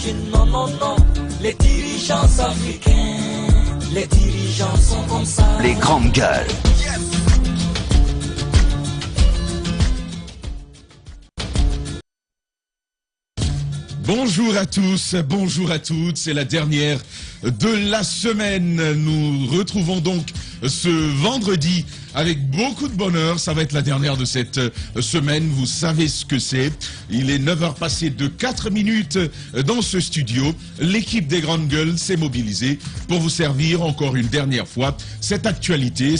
une, non, non, non. Les dirigeants africains, les dirigeants sont comme ça. Les grandes gueules. Bonjour à tous, bonjour à toutes, c'est la dernière de la semaine. Nous retrouvons donc ce vendredi avec beaucoup de bonheur. Ça va être la dernière de cette semaine, vous savez ce que c'est. Il est 9h passées de 4 minutes dans ce studio. L'équipe des Grandes Gueules s'est mobilisée pour vous servir encore une dernière fois cette actualité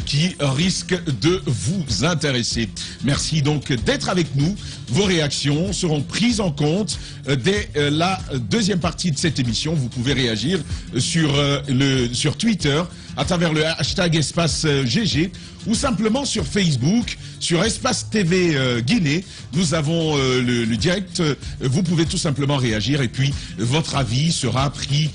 qui risque de vous intéresser. Merci donc d'être avec nous. Vos réactions seront prises en compte dès la deuxième partie de cette émission. Vous pouvez réagir sur Twitter à travers le hashtag Espace GG ou simplement sur Facebook, sur Espace TV Guinée. Nous avons le direct. Vous pouvez tout simplement réagir et puis votre avis sera pris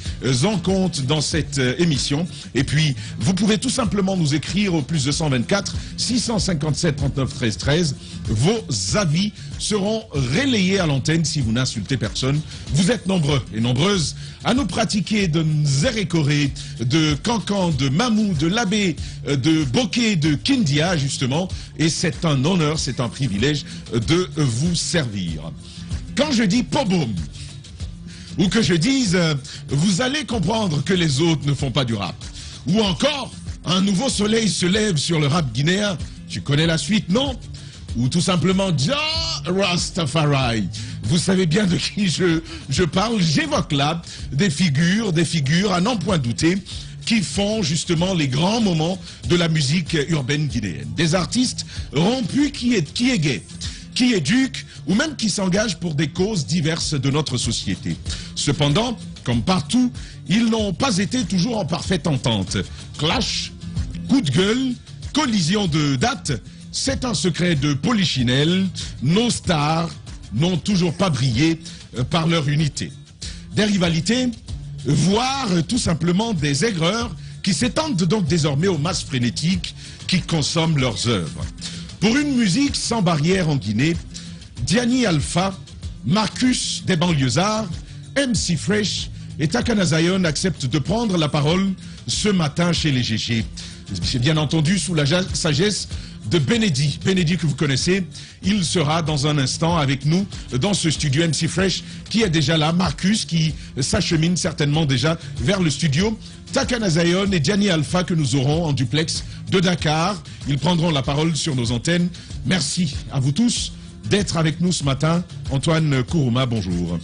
en compte dans cette émission. Et puis vous pouvez tout simplement nous écrire au plus 224 657 39 13 13. Vos avis seront relayés à l'antenne si vous n'insultez personne. Vous êtes nombreux et nombreuses à nous pratiquer de Nzérékoré, de Cancan, de Mamou, de Labé, de Bokeh, de Kindia justement. Et c'est un honneur, c'est un privilège de vous servir. Quand je dis poboum, ou que je dise vous allez comprendre que les autres ne font pas du rap, ou encore un nouveau soleil se lève sur le rap guinéen, tu connais la suite, non? Ou tout simplement Jah Rastafari. Vous savez bien de qui je parle. J'évoque là des figures à n'en point douter, qui font justement les grands moments de la musique urbaine guinéenne. Des artistes rompus qui est gay, qui éduquent ou même qui s'engagent pour des causes diverses de notre société. Cependant, comme partout, ils n'ont pas été toujours en parfaite entente. Clash, coup de gueule, collision de dates, c'est un secret de polichinelle. Nos stars n'ont toujours pas brillé par leur unité. Des rivalités, voire tout simplement des aigreurs qui s'étendent donc désormais aux masses frénétiques qui consomment leurs œuvres. Pour une musique sans barrière en Guinée, Diani Alpha, Marcus des banlieusards, MC Fresh et Takana Zion acceptent de prendre la parole ce matin chez les GG. Bien entendu sous la sagesse de Benedi que vous connaissez. Il sera dans un instant avec nous dans ce studio. MC Fresh qui est déjà là, Marcus qui s'achemine certainement déjà vers le studio, Takana Zion et Diani Alpha que nous aurons en duplex de Dakar. Ils prendront la parole sur nos antennes. Merci à vous tous d'être avec nous ce matin. Antoine Kourouma, bonjour.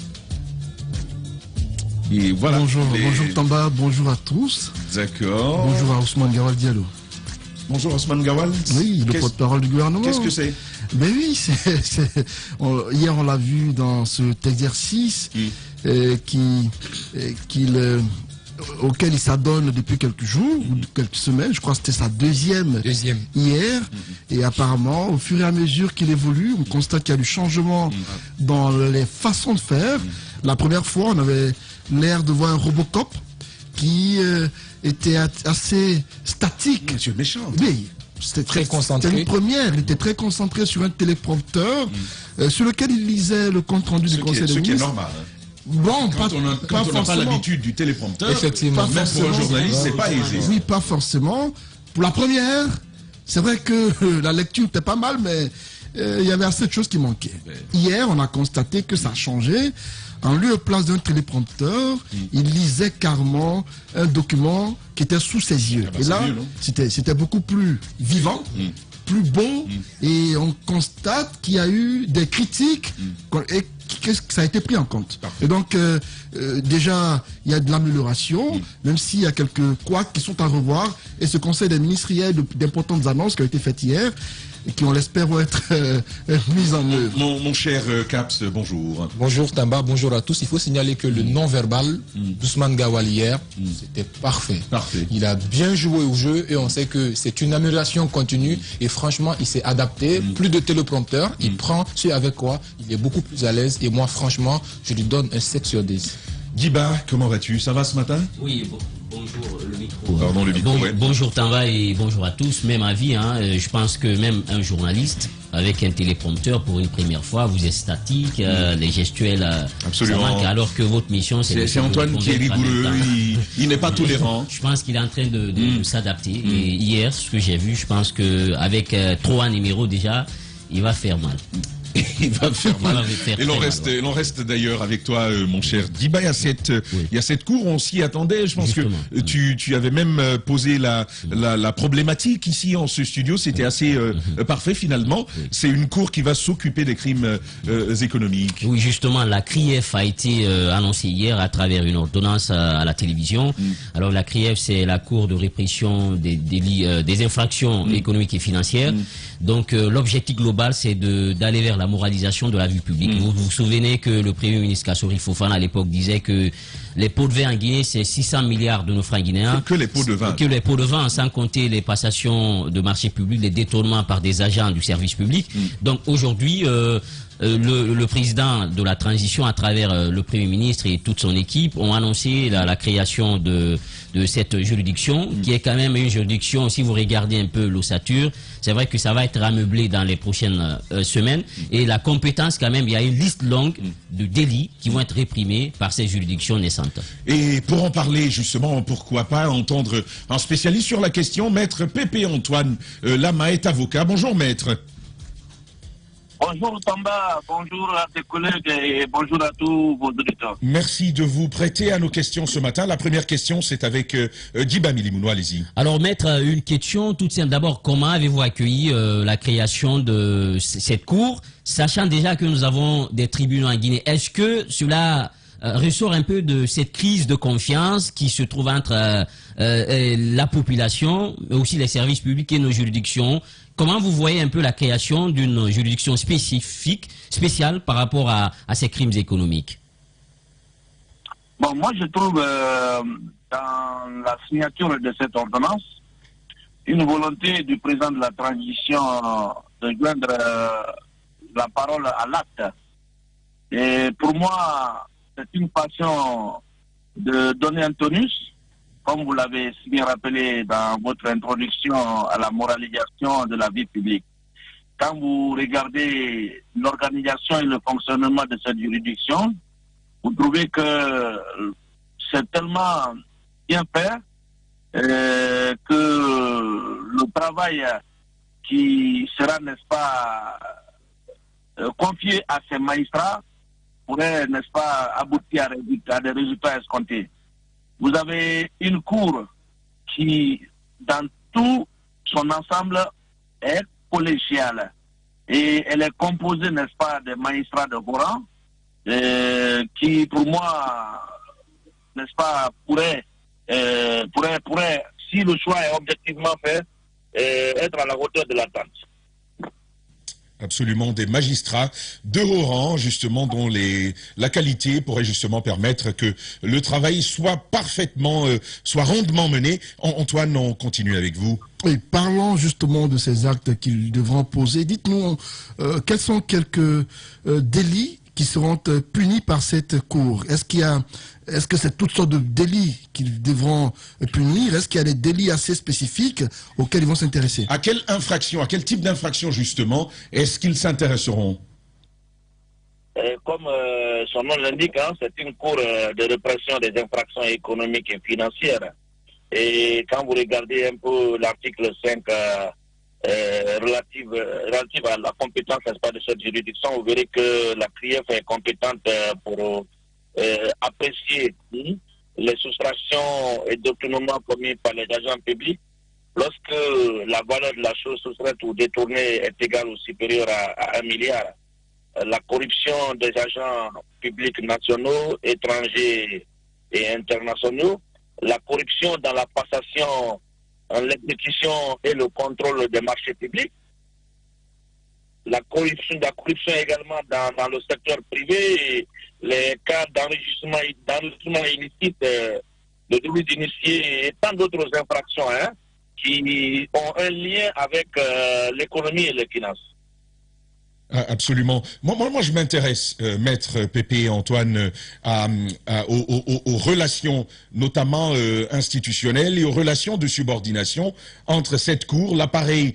Et voilà. Bonjour Tamba, bonjour à tous. D'accord. Bonjour à Ousmane Gawal Diallo. Bonjour Ousmane Gawal. Oui, le porte-parole du gouvernement. Qu'est-ce que c'est? Ben oui, hier on l'a vu dans cet exercice auquel il s'adonne depuis quelques jours ou quelques semaines. Je crois que c'était sa deuxième hier. Et apparemment, au fur et à mesure qu'il évolue, on constate qu'il y a du changement dans les façons de faire. La première fois, on avait l'air de voir un Robocop qui était assez statique. Monsieur méchant. Oui, c'était très concentré. C'était une première. Il était très concentré sur un téléprompteur sur lequel il lisait le compte rendu du Conseil des ministres. Ce qui est normal. Bon, quand on n'a pas l'habitude du téléprompteur, effectivement, même pour un journaliste, c'est pas aisé. Oui, pas forcément. Pour la première, c'est vrai que la lecture était pas mal, mais il y avait assez de choses qui manquaient. Hier, on a constaté que ça a changé. En lieu et place d'un téléprompteur, il lisait carrément un document qui était sous ses yeux. Et là, c'était beaucoup plus vivant, plus beau, et on constate qu'il y a eu des critiques et que ça a été pris en compte. Et donc, déjà, il y a de l'amélioration, même s'il y a quelques couacs qui sont à revoir. Et ce Conseil des ministres, il y a d'importantes annonces qui ont été faites hier et qui, on l'espère, vont être mises en œuvre. Mon cher Caps, bonjour. Bonjour Tamba, bonjour à tous. Il faut signaler que le non-verbal d'Ousmane Gawal hier, c'était parfait. Il a bien joué au jeu et on sait que c'est une amélioration continue et franchement, il s'est adapté. Plus de téléprompteur, il prend ce avec quoi il est beaucoup plus à l'aise et moi, franchement, je lui donne un 7 sur 10. Guiba, comment vas-tu? Ça va ce matin? Oui, Bonjour, le micro. Pardon, le micro, ouais. Bonjour Tamba et bonjour à tous. Même avis, hein, je pense que même un journaliste avec un téléprompteur pour une première fois, vous êtes statique, les gestuels, absolument. Ça manque, alors que votre mission, c'est Antoine qui est rigoureux, il n'est pas tolérant. Je pense qu'il est en train de s'adapter. Et hier, ce que j'ai vu, je pense qu'avec 3 numéros déjà, il va faire mal. Il va faire mal. Et l'on reste d'ailleurs avec toi, mon cher Diba. Il y a cette cour, on s'y attendait. Je pense Justement. que tu avais même posé la problématique ici en ce studio. C'était assez parfait finalement. C'est une cour qui va s'occuper des crimes économiques. Oui, justement, la CRIEF a été annoncée hier à travers une ordonnance à la télévision. Alors la CRIEF, c'est la Cour de répression des délits, des infractions économiques et financières. Donc l'objectif global, c'est d'aller vers la moralisation de la vie publique. Vous vous souvenez que le Premier ministre Kassory Fofana à l'époque disait que les pots de vin en Guinée, c'est 600 milliards de nos francs guinéens. Que les pots de vin. Que les pots de vin, sans compter les passations de marchés publics, les détournements par des agents du service public. Donc aujourd'hui, le président de la transition, à travers le Premier ministre et toute son équipe, ont annoncé la création de cette juridiction, qui est quand même une juridiction, si vous regardez un peu l'ossature, c'est vrai que ça va être ameublé dans les prochaines semaines. Et la compétence, quand même, il y a une liste longue de délits qui vont être réprimés par ces juridictions naissantes. Et pour en parler, justement, pourquoi pas entendre un spécialiste sur la question, Maître Pépé Antoine Lama est avocat. Bonjour, Maître. Bonjour Tamba, bonjour à tes collègues et bonjour à tous vos auditeurs. Merci de vous prêter à nos questions ce matin. La première question, c'est avec Diba Milimouno, allez-y. Alors Maître, une question toute simple. D'abord, comment avez-vous accueilli la création de cette cour, sachant déjà que nous avons des tribunaux en Guinée? Est-ce que cela ressort un peu de cette crise de confiance qui se trouve entre la population, mais aussi les services publics et nos juridictions? Comment vous voyez un peu la création d'une juridiction spéciale par rapport à ces crimes économiques? Bon, moi je trouve dans la signature de cette ordonnance une volonté du président de la transition de joindre la parole à l'acte. Et pour moi, c'est une passion de donner un tonus, comme vous l'avez si bien rappelé dans votre introduction à la moralisation de la vie publique. Quand vous regardez l'organisation et le fonctionnement de cette juridiction, vous trouvez que c'est tellement bien fait que le travail qui sera, n'est-ce pas, confié à ces magistrats pourrait, n'est-ce pas, aboutir à des résultats escomptés. Vous avez une cour qui, dans tout son ensemble, est collégiale. Et elle est composée, n'est-ce pas, des magistrats de haut rang, qui, pour moi, n'est-ce pas, pourrait, si le choix est objectivement fait, être à la hauteur de l'attente. Absolument, des magistrats de haut rang, justement, dont la qualité pourrait justement permettre que le travail soit parfaitement, soit rondement mené. Antoine, on continue avec vous. Et parlons justement de ces actes qu'ils devront poser. Dites-nous, quels sont quelques délits qui seront punis par cette cour? Est-ce que c'est toutes sortes de délits qu'ils devront punir? Est-ce qu'il y a des délits assez spécifiques auxquels ils vont s'intéresser? À quelle infraction, à quel type d'infraction justement est-ce qu'ils s'intéresseront? Comme son nom l'indique, hein, c'est une cour de répression des infractions économiques et financières. Et quand vous regardez un peu l'article 5 relative à la compétence, n'est-ce pas, de cette juridiction, vous verrez que la CRIEF est compétente pour apprécier les soustractions et détournements commis par les agents publics lorsque la valeur de la chose soustraite ou détournée est égale ou supérieure à 1 milliard. La corruption des agents publics nationaux, étrangers et internationaux, la corruption dans la passation, l'exécution et le contrôle des marchés publics, la corruption également dans le secteur privé, les cas d'enrichissement illicite de délits d'initiés et tant d'autres infractions qui ont un lien avec l'économie et les finances. Absolument. Moi, je m'intéresse, Maître Pépé Antoine, aux relations, notamment institutionnelles, et aux relations de subordination entre cette cour, l'appareil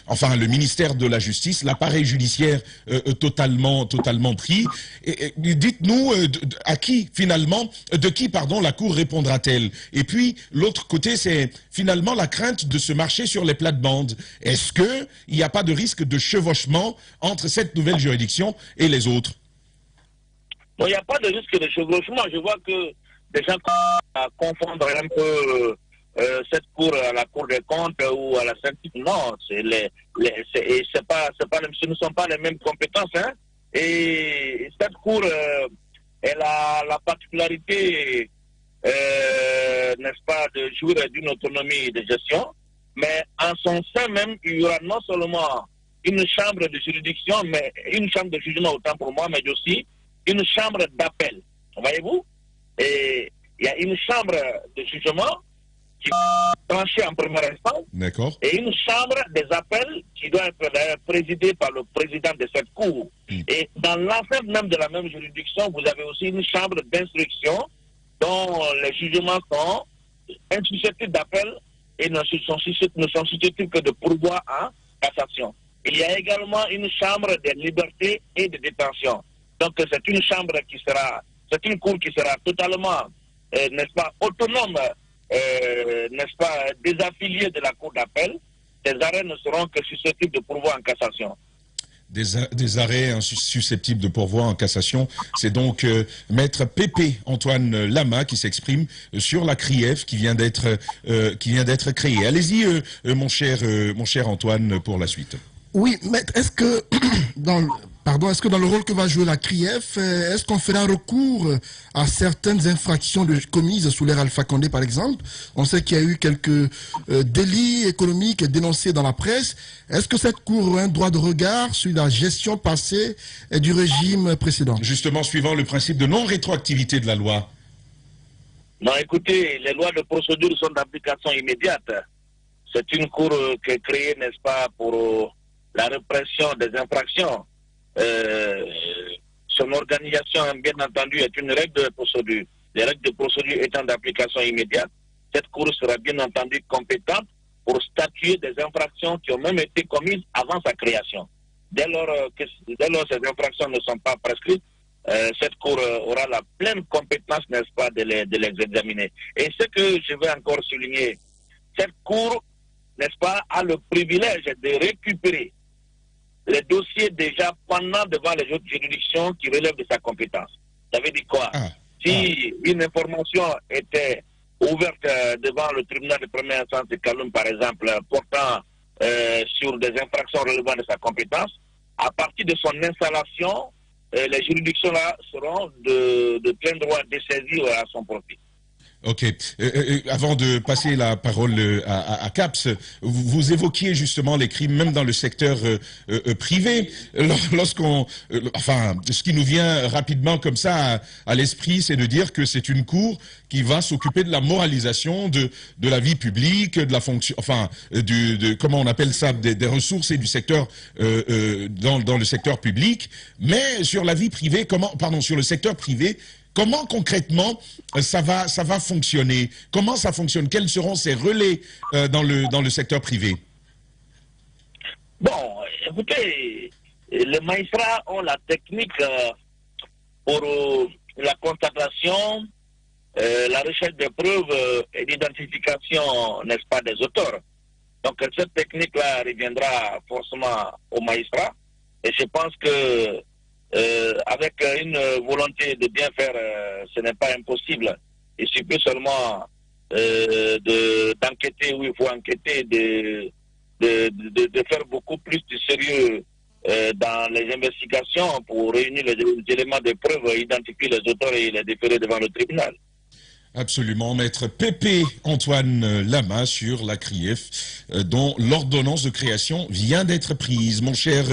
enfin le ministère de la Justice, l'appareil judiciaire totalement pris. Dites-nous à qui finalement, de qui pardon, la cour répondra-t-elle? Et puis l'autre côté, c'est finalement la crainte de se marcher sur les plates-bandes. Est-ce que il n'y a pas de risque de chevauchement entre cette nouvelle juridiction et les autres? Non, il n'y a pas de risque de chevauchement. Je vois que des gens confondent un peu cette cour à la Cour des comptes ou à la Syndic. Non, c'est pas ce ne sont pas les mêmes compétences. Hein. Et cette cour, elle a la particularité, n'est-ce pas, de jouir d'une autonomie de gestion, mais en son sein même, il y aura non seulement une chambre de juridiction, mais une chambre de jugement autant pour moi, mais aussi une chambre d'appel. Voyez-vous? Et il y a une chambre de jugement qui va trancher en première instance. D'accord. Et une chambre des appels qui doit être présidée par le président de cette cour. Et dans l'enceinte même de la même juridiction, vous avez aussi une chambre d'instruction dont les jugements sont insusceptibles d'appel et ne sont susceptibles que de pourvoi en cassation. Il y a également une chambre de liberté et de détention. Donc c'est une chambre c'est une cour qui sera totalement, n'est-ce pas, autonome, n'est-ce pas, désaffiliée de la cour d'appel. Ces arrêts ne seront que susceptibles de pourvoi en cassation. Des arrêts susceptibles de pourvoi en cassation. C'est donc Maître Pépé Antoine Lama qui s'exprime sur la CRIEF qui vient d'être créée. Allez-y, mon cher Antoine, pour la suite. Oui, mais est-ce que dans le rôle que va jouer la CRIEF, est-ce qu'on fera recours à certaines infractions commises sous l'ère Alpha Condé, par exemple? On sait qu'il y a eu quelques délits économiques dénoncés dans la presse. Est-ce que cette cour aura un droit de regard sur la gestion passée du régime précédent? Justement, suivant le principe de non-rétroactivité de la loi. Non, écoutez, les lois de procédure sont d'application immédiate. C'est une cour qui est créée, n'est-ce pas, pour la répression des infractions. Son organisation, bien entendu, est une règle de procédure. Les règles de procédure étant d'application immédiate, cette cour sera bien entendu compétente pour statuer des infractions qui ont même été commises avant sa création. Dès lors ces infractions ne sont pas prescrites, cette cour aura la pleine compétence, n'est-ce pas, de les examiner. Et ce que je veux encore souligner, cette cour, n'est-ce pas, a le privilège de récupérer les dossiers déjà pendant devant les autres juridictions qui relèvent de sa compétence. Ça veut dire quoi? Si une information était ouverte devant le tribunal de première instance de Kaloum, par exemple, portant sur des infractions relevant de sa compétence, à partir de son installation, les juridictions-là seront de plein droit dessaisies à son profit. Ok. Avant de passer la parole à CAPS, vous évoquiez justement les crimes même dans le secteur privé. Ce qui nous vient rapidement comme ça à l'esprit, c'est de dire que c'est une cour qui va s'occuper de la moralisation de la vie publique, de la fonction, comment on appelle ça, des ressources et du secteur dans le secteur public, mais sur la vie privée, sur le secteur privé. Comment concrètement ça va fonctionner? Comment ça fonctionne? Quels seront ces relais dans le secteur privé? Bon, écoutez, les magistrats ont la technique pour la constatation, la recherche des preuves et l'identification, n'est-ce pas, des auteurs. Donc cette technique-là reviendra forcément aux magistrats. Et je pense que avec une volonté de bien faire, ce n'est pas impossible. Il suffit seulement d'enquêter où il faut enquêter, de faire beaucoup plus de sérieux dans les investigations pour réunir les éléments de preuve, identifier les auteurs et les déférer devant le tribunal. Absolument, Maître Pépé Antoine Lama sur la CRIEF, dont l'ordonnance de création vient d'être prise. Mon cher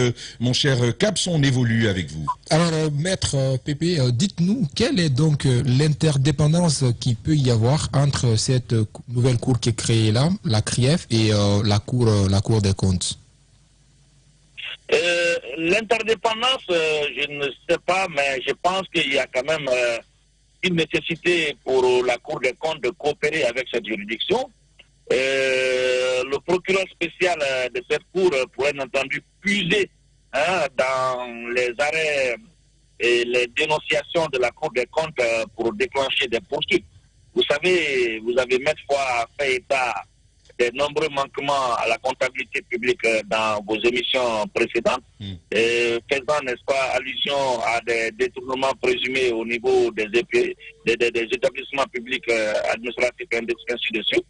Caps, on évolue avec vous. Alors, Maître Pépé, dites-nous, quelle est donc l'interdépendance qu'il peut y avoir entre cette nouvelle cour qui est créée là, la CRIEF, et la cour des comptes? L'interdépendance, je ne sais pas, mais je pense qu'il y a quand même une nécessité pour la Cour des comptes de coopérer avec cette juridiction. Le procureur spécial de cette Cour pourrait bien entendu puiser dans les arrêts et les dénonciations de la Cour des comptes pour déclencher des poursuites. Vous savez, vous avez maintes fois fait état des nombreux manquements à la comptabilité publique dans vos émissions précédentes, faisant, n'est-ce pas, allusion à des détournements présumés au niveau des établissements publics administratifs et ainsi de suite.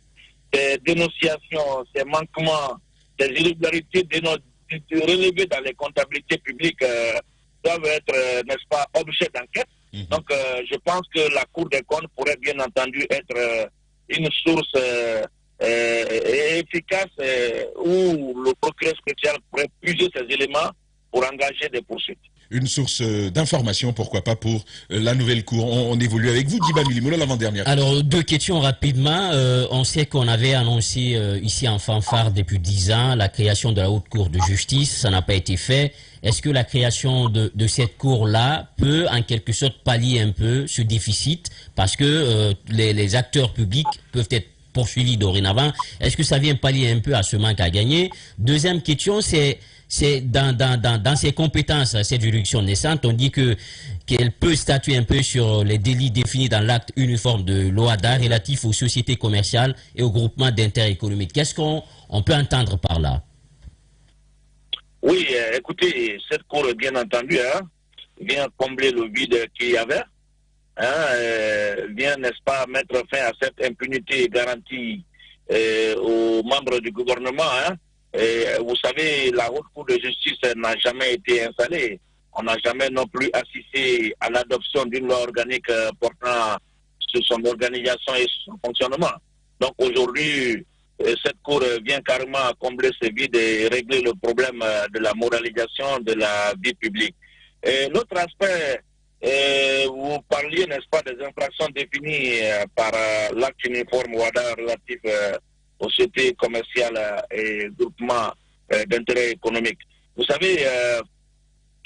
Ces dénonciations, ces manquements, ces irrégularités relevées dans les comptabilités publiques doivent être, n'est-ce pas, objet d'enquête. Donc, je pense que la Cour des comptes pourrait bien entendu être une source efficace où le procureur spécial pourrait puiser ces éléments pour engager des poursuites. Une source d'information, pourquoi pas, pour la nouvelle Cour. On évolue avec vous, Djiba Milimoula, l'avant-dernière. Alors, deux questions rapidement. On sait qu'on avait annoncé ici en fanfare depuis 10 ans la création de la Haute Cour de justice. Ça n'a pas été fait. Est-ce que la création de cette cour-là peut, en quelque sorte, pallier un peu ce déficit? Parce que les acteurs publics peuvent être poursuivis dorénavant. Est-ce que ça vient pallier un peu à ce manque à gagner? Deuxième question, c'est dans ses compétences, cette juridiction naissante, on dit qu'elle peut statuer un peu sur les délits définis dans l'acte uniforme de l'OHADA relatif aux sociétés commerciales et aux groupements d'intérêt économique. Qu'est-ce qu'on peut entendre par là? Oui, écoutez, cette cour, bien entendu, vient combler le vide qu'il y avait, vient, n'est-ce pas, mettre fin à cette impunité garantie aux membres du gouvernement. Vous savez, la Haute Cour de justice n'a jamais été installée. On n'a jamais non plus assisté à l'adoption d'une loi organique portant sur son organisation et son fonctionnement. Donc aujourd'hui, cette Cour vient carrément combler ce vide et régler le problème de la moralisation de la vie publique. L'autre aspect, vous parliez, n'est-ce pas, des infractions définies par l'acte uniforme OHADA relatif aux sociétés commerciales et groupements d'intérêt économique. Vous savez,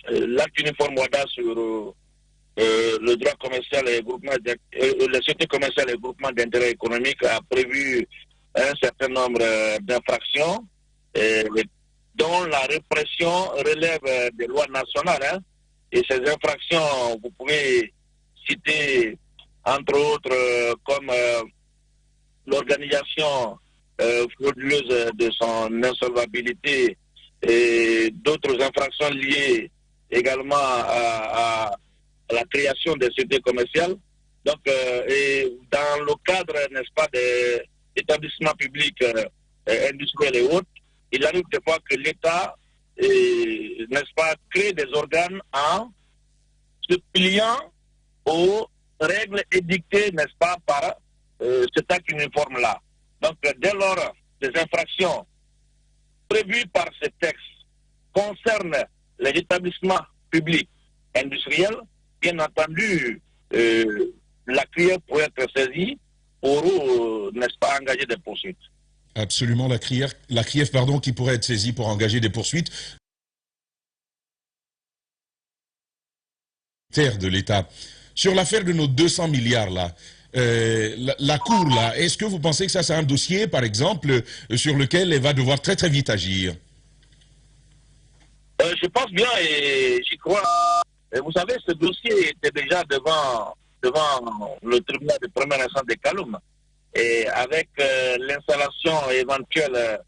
l'acte uniforme OHADA sur le droit commercial et les sociétés commerciales et groupements d'intérêt économique a prévu un certain nombre d'infractions dont la répression relève des lois nationales. Et ces infractions, vous pouvez citer entre autres comme l'organisation frauduleuse de son insolvabilité et d'autres infractions liées également à la création des sociétés commerciales. Donc, et dans le cadre, n'est-ce pas, des établissements publics industriels et autres, il arrive des fois que l'État, n'est-ce pas, crée des organes en se pliant aux règles édictées, n'est-ce pas, par cet acte uniforme-là. Donc, dès lors, les infractions prévues par ce texte concernent les établissements publics industriels, bien entendu, la CRIEF pourrait être saisie pour, n'est-ce pas, engager des poursuites. Absolument, la CRIEF, pardon, qui pourrait être saisie pour engager des poursuites. De l'État. Sur l'affaire de nos 200 milliards, là, la Cour, là, est-ce que vous pensez que ça, c'est un dossier, par exemple, sur lequel elle va devoir très très vite agir? Je pense bien et j'y crois. Vous savez, ce dossier était déjà devant le tribunal de première instance de Kaloum. Et avec l'installation éventuelle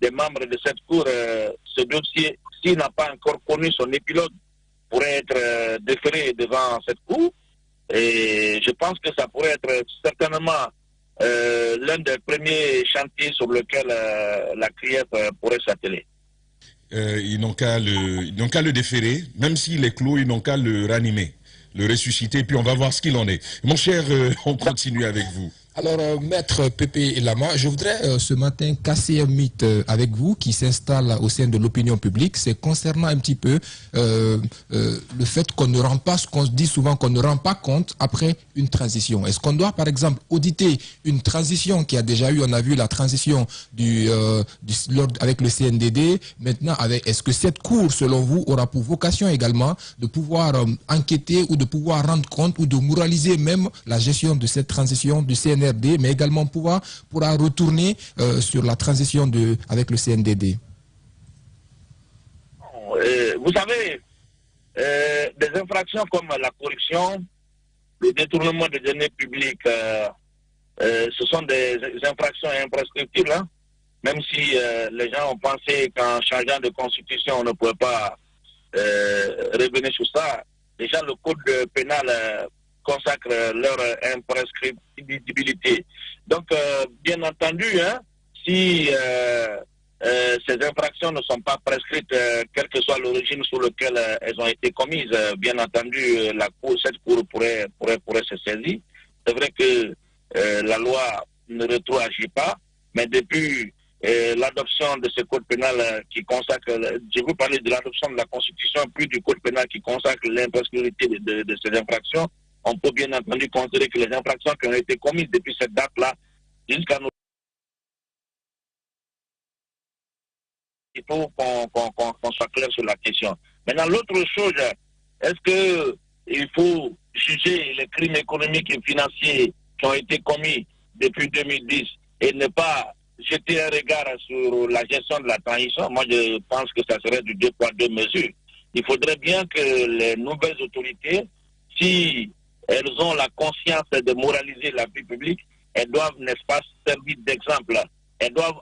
des membres de cette Cour, ce dossier, s'il n'a pas encore connu son épilogue, pourrait être déféré devant cette Cour. Et je pense que ça pourrait être certainement l'un des premiers chantiers sur lequel la CRIEF pourrait s'atteler. Ils n'ont qu'à le déférer, même s'il est clos, ils n'ont qu'à le ranimer, le ressusciter, puis on va voir ce qu'il en est. Mon cher, on continue avec vous. Alors, Maître Pépé Lama, je voudrais ce matin casser un mythe avec vous qui s'installe au sein de l'opinion publique. C'est concernant un petit peu le fait qu'on ne rend pas, ce qu'on dit souvent, qu'on ne rend pas compte après une transition. Est-ce qu'on doit, par exemple, auditer une transition qui a déjà eu, on a vu la transition avec le CNDD, maintenant, est-ce que cette cour, selon vous, aura pour vocation également de pouvoir enquêter ou de pouvoir rendre compte ou de moraliser même la gestion de cette transition du CNRD, mais également pourra retourner sur la transition avec le CNDD? Vous savez, des infractions comme la corruption, le détournement des deniers publics, ce sont des infractions imprescriptibles, hein? Même si les gens ont pensé qu'en changeant de constitution, on ne pouvait pas revenir sur ça. Déjà, le code pénal consacre leur imprescriptibilité. Donc, bien entendu, hein, si ces infractions ne sont pas prescrites, quel que soit l'origine sous laquelle elles ont été commises, bien entendu, cette cour pourrait se saisir. C'est vrai que la loi ne rétroagit pas, mais depuis l'adoption de ce code pénal qui consacre, je veux parler de l'adoption de la Constitution, puis du code pénal qui consacre l'imprescriptibilité de ces infractions, on peut bien entendu considérer que les infractions qui ont été commises depuis cette date-là, jusqu'à nous, il faut qu'on soit clair sur la question. Maintenant, l'autre chose, est-ce qu'il faut juger les crimes économiques et financiers qui ont été commis depuis 2010 et ne pas jeter un regard sur la gestion de la transition? Moi, je pense que ça serait du 2 poids 2 mesures. Il faudrait bien que les nouvelles autorités, si elles ont la conscience de moraliser la vie publique, elles doivent, n'est-ce pas, servir d'exemple. Elles doivent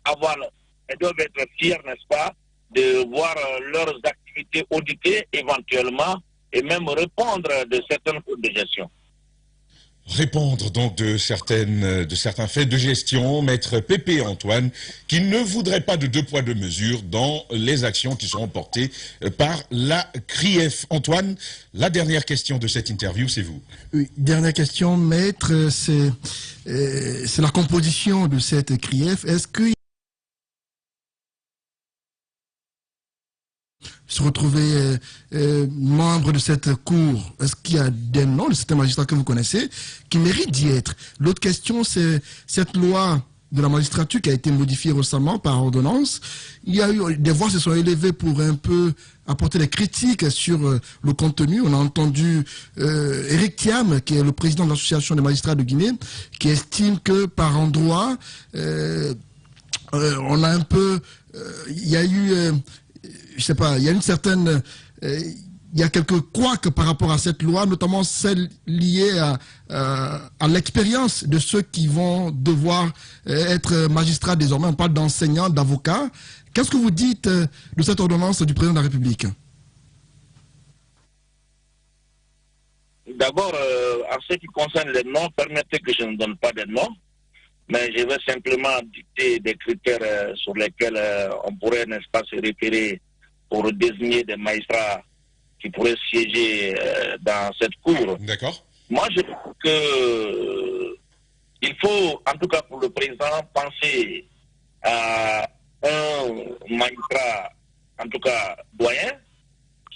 être fières, n'est-ce pas, de voir leurs activités auditées éventuellement et même répondre de certaines fautes de gestion. Répondre donc de certains faits de gestion, Maître Pépé Antoine, qui ne voudrait pas de 2 poids 2 mesures dans les actions qui seront portées par la CRIEF. Antoine, la dernière question de cette interview, c'est vous. Oui, dernière question, Maître, c'est la composition de cette CRIEF. Est-ce que se retrouver membre de cette cour, est-ce qu'il y a des noms de certains magistrats que vous connaissez qui méritent d'y être? L'autre question, c'est cette loi de la magistrature qui a été modifiée récemment par ordonnance. Il y a eu des voix se sont élevées pour un peu apporter des critiques sur le contenu. On a entendu Eric Thiam, qui est le président de l'association des magistrats de Guinée, qui estime que par endroit, on a un peu, il y a eu je sais pas, il y a une certaine, il y a quelques couacs par rapport à cette loi, notamment celle liée à l'expérience de ceux qui vont devoir être magistrats désormais. On parle d'enseignants, d'avocats. Qu'est-ce que vous dites de cette ordonnance du président de la République? D'abord, en ce qui concerne les noms, permettez que je ne donne pas de noms, mais je vais simplement dicter des critères sur lesquels on pourrait, n'est-ce pas, se référer pour désigner des magistrats qui pourraient siéger dans cette cour. D'accord. Moi, je trouve que il faut, en tout cas pour le président, penser à un magistrat, en tout cas doyen,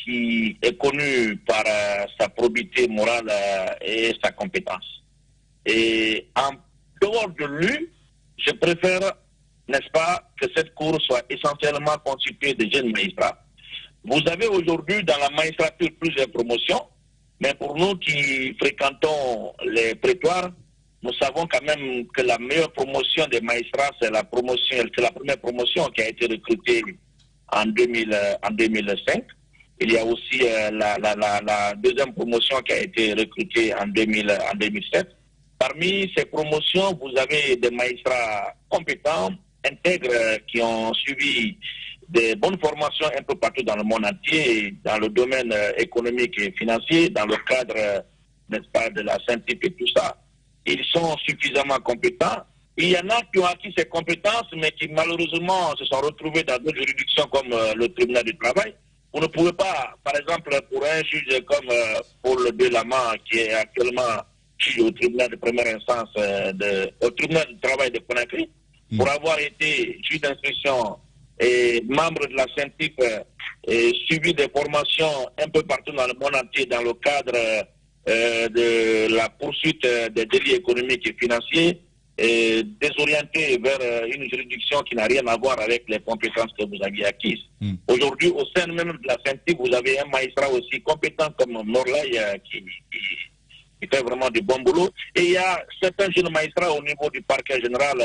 qui est connu par sa probité morale et sa compétence. Et en dehors de lui, je préfère, n'est-ce pas, que cette cour soit essentiellement constituée de jeunes magistrats. Vous avez aujourd'hui dans la magistrature plusieurs promotions, mais pour nous qui fréquentons les prétoires, nous savons quand même que la meilleure promotion des magistrats, c'est la première promotion qui a été recrutée en 2005. Il y a aussi la deuxième promotion qui a été recrutée en 2007. Parmi ces promotions, vous avez des magistrats compétents, intègres, qui ont suivi des bonnes formations un peu partout dans le monde entier, dans le domaine économique et financier, dans le cadre, n'est-ce pas, de la scientifique et tout ça. Ils sont suffisamment compétents. Il y en a qui ont acquis ces compétences, mais qui malheureusement se sont retrouvés dans d'autres juridictions comme le tribunal du travail. Vous ne pouvez pas, par exemple, pour un juge comme Paul Delama, qui juge au tribunal de première instance, au tribunal du travail de Conakry, pour avoir été juge d'instruction et membre de la CENTIF et suivi des formations un peu partout dans le monde entier dans le cadre de la poursuite des délits économiques et financiers, et désorienté vers une juridiction qui n'a rien à voir avec les compétences que vous aviez acquises. Aujourd'hui, au sein même de la CENTIF, vous avez un magistrat aussi compétent comme Morlaï qui fait vraiment du bon boulot. Et il y a certains jeunes magistrats au niveau du parquet général,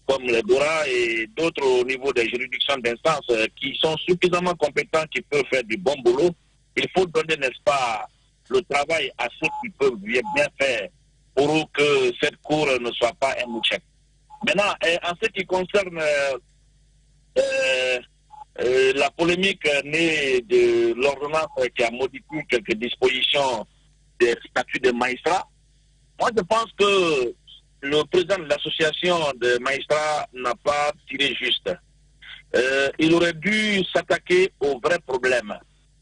comme le Dora et d'autres au niveau des juridictions d'instance, qui sont suffisamment compétents, qui peuvent faire du bon boulot. Il faut donner, n'est-ce pas, le travail à ceux qui peuvent bien faire pour que cette cour ne soit pas un échec. Maintenant, en ce qui concerne la polémique née de l'ordonnance qui a modifié quelques dispositions des statuts des magistrats, moi je pense que le président de l'association des magistrats n'a pas tiré juste. Il aurait dû s'attaquer au vrai problème.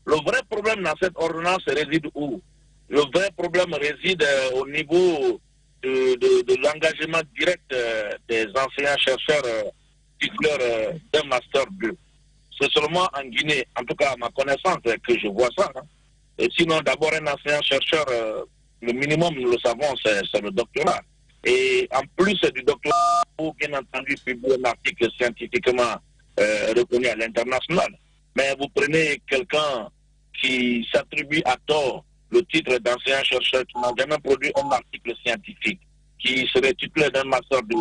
Le vrai problème dans cette ordonnance réside où? Le vrai problème réside au niveau de l'engagement direct des enseignants-chercheurs titulaires d'un Master 2. C'est seulement en Guinée, en tout cas à ma connaissance, que je vois ça. Hein. Et sinon, d'abord, un enseignant-chercheur, le minimum, nous le savons, c'est le doctorat. Et en plus du doctorat, il faut bien entendu publier un article scientifiquement reconnu à l'international. Mais vous prenez quelqu'un qui s'attribue à tort le titre d'enseignant-chercheur, qui n'a jamais produit un article scientifique, qui serait titulaire d'un master 2,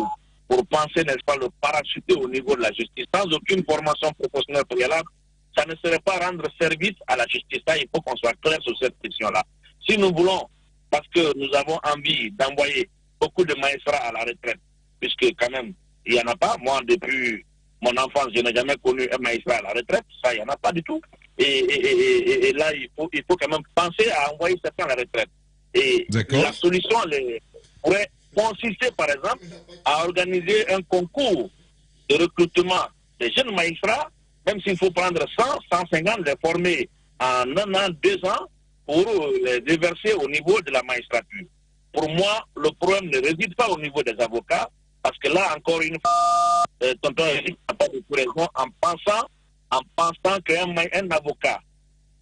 pour penser, n'est-ce pas, le parachuter au niveau de la justice, sans aucune formation professionnelle préalable, ça ne serait pas rendre service à la justice. Ça, il faut qu'on soit clair sur cette question-là. Si nous voulons, parce que nous avons envie d'envoyer beaucoup de magistrats à la retraite, puisque quand même, il n'y en a pas. Moi, depuis mon enfance, je n'ai jamais connu un magistrat à la retraite. Ça, il n'y en a pas du tout. Et là, il faut quand même penser à envoyer certains à la retraite. Et la solution pourrait consister, par exemple, à organiser un concours de recrutement des jeunes magistrats, même s'il faut prendre 100, 150, les former en 1 an, 2 ans, pour les déverser au niveau de la magistrature. Pour moi, le problème ne réside pas au niveau des avocats, parce que là, encore une fois, tonton Eric n'a pas de raison en pensant qu'un avocat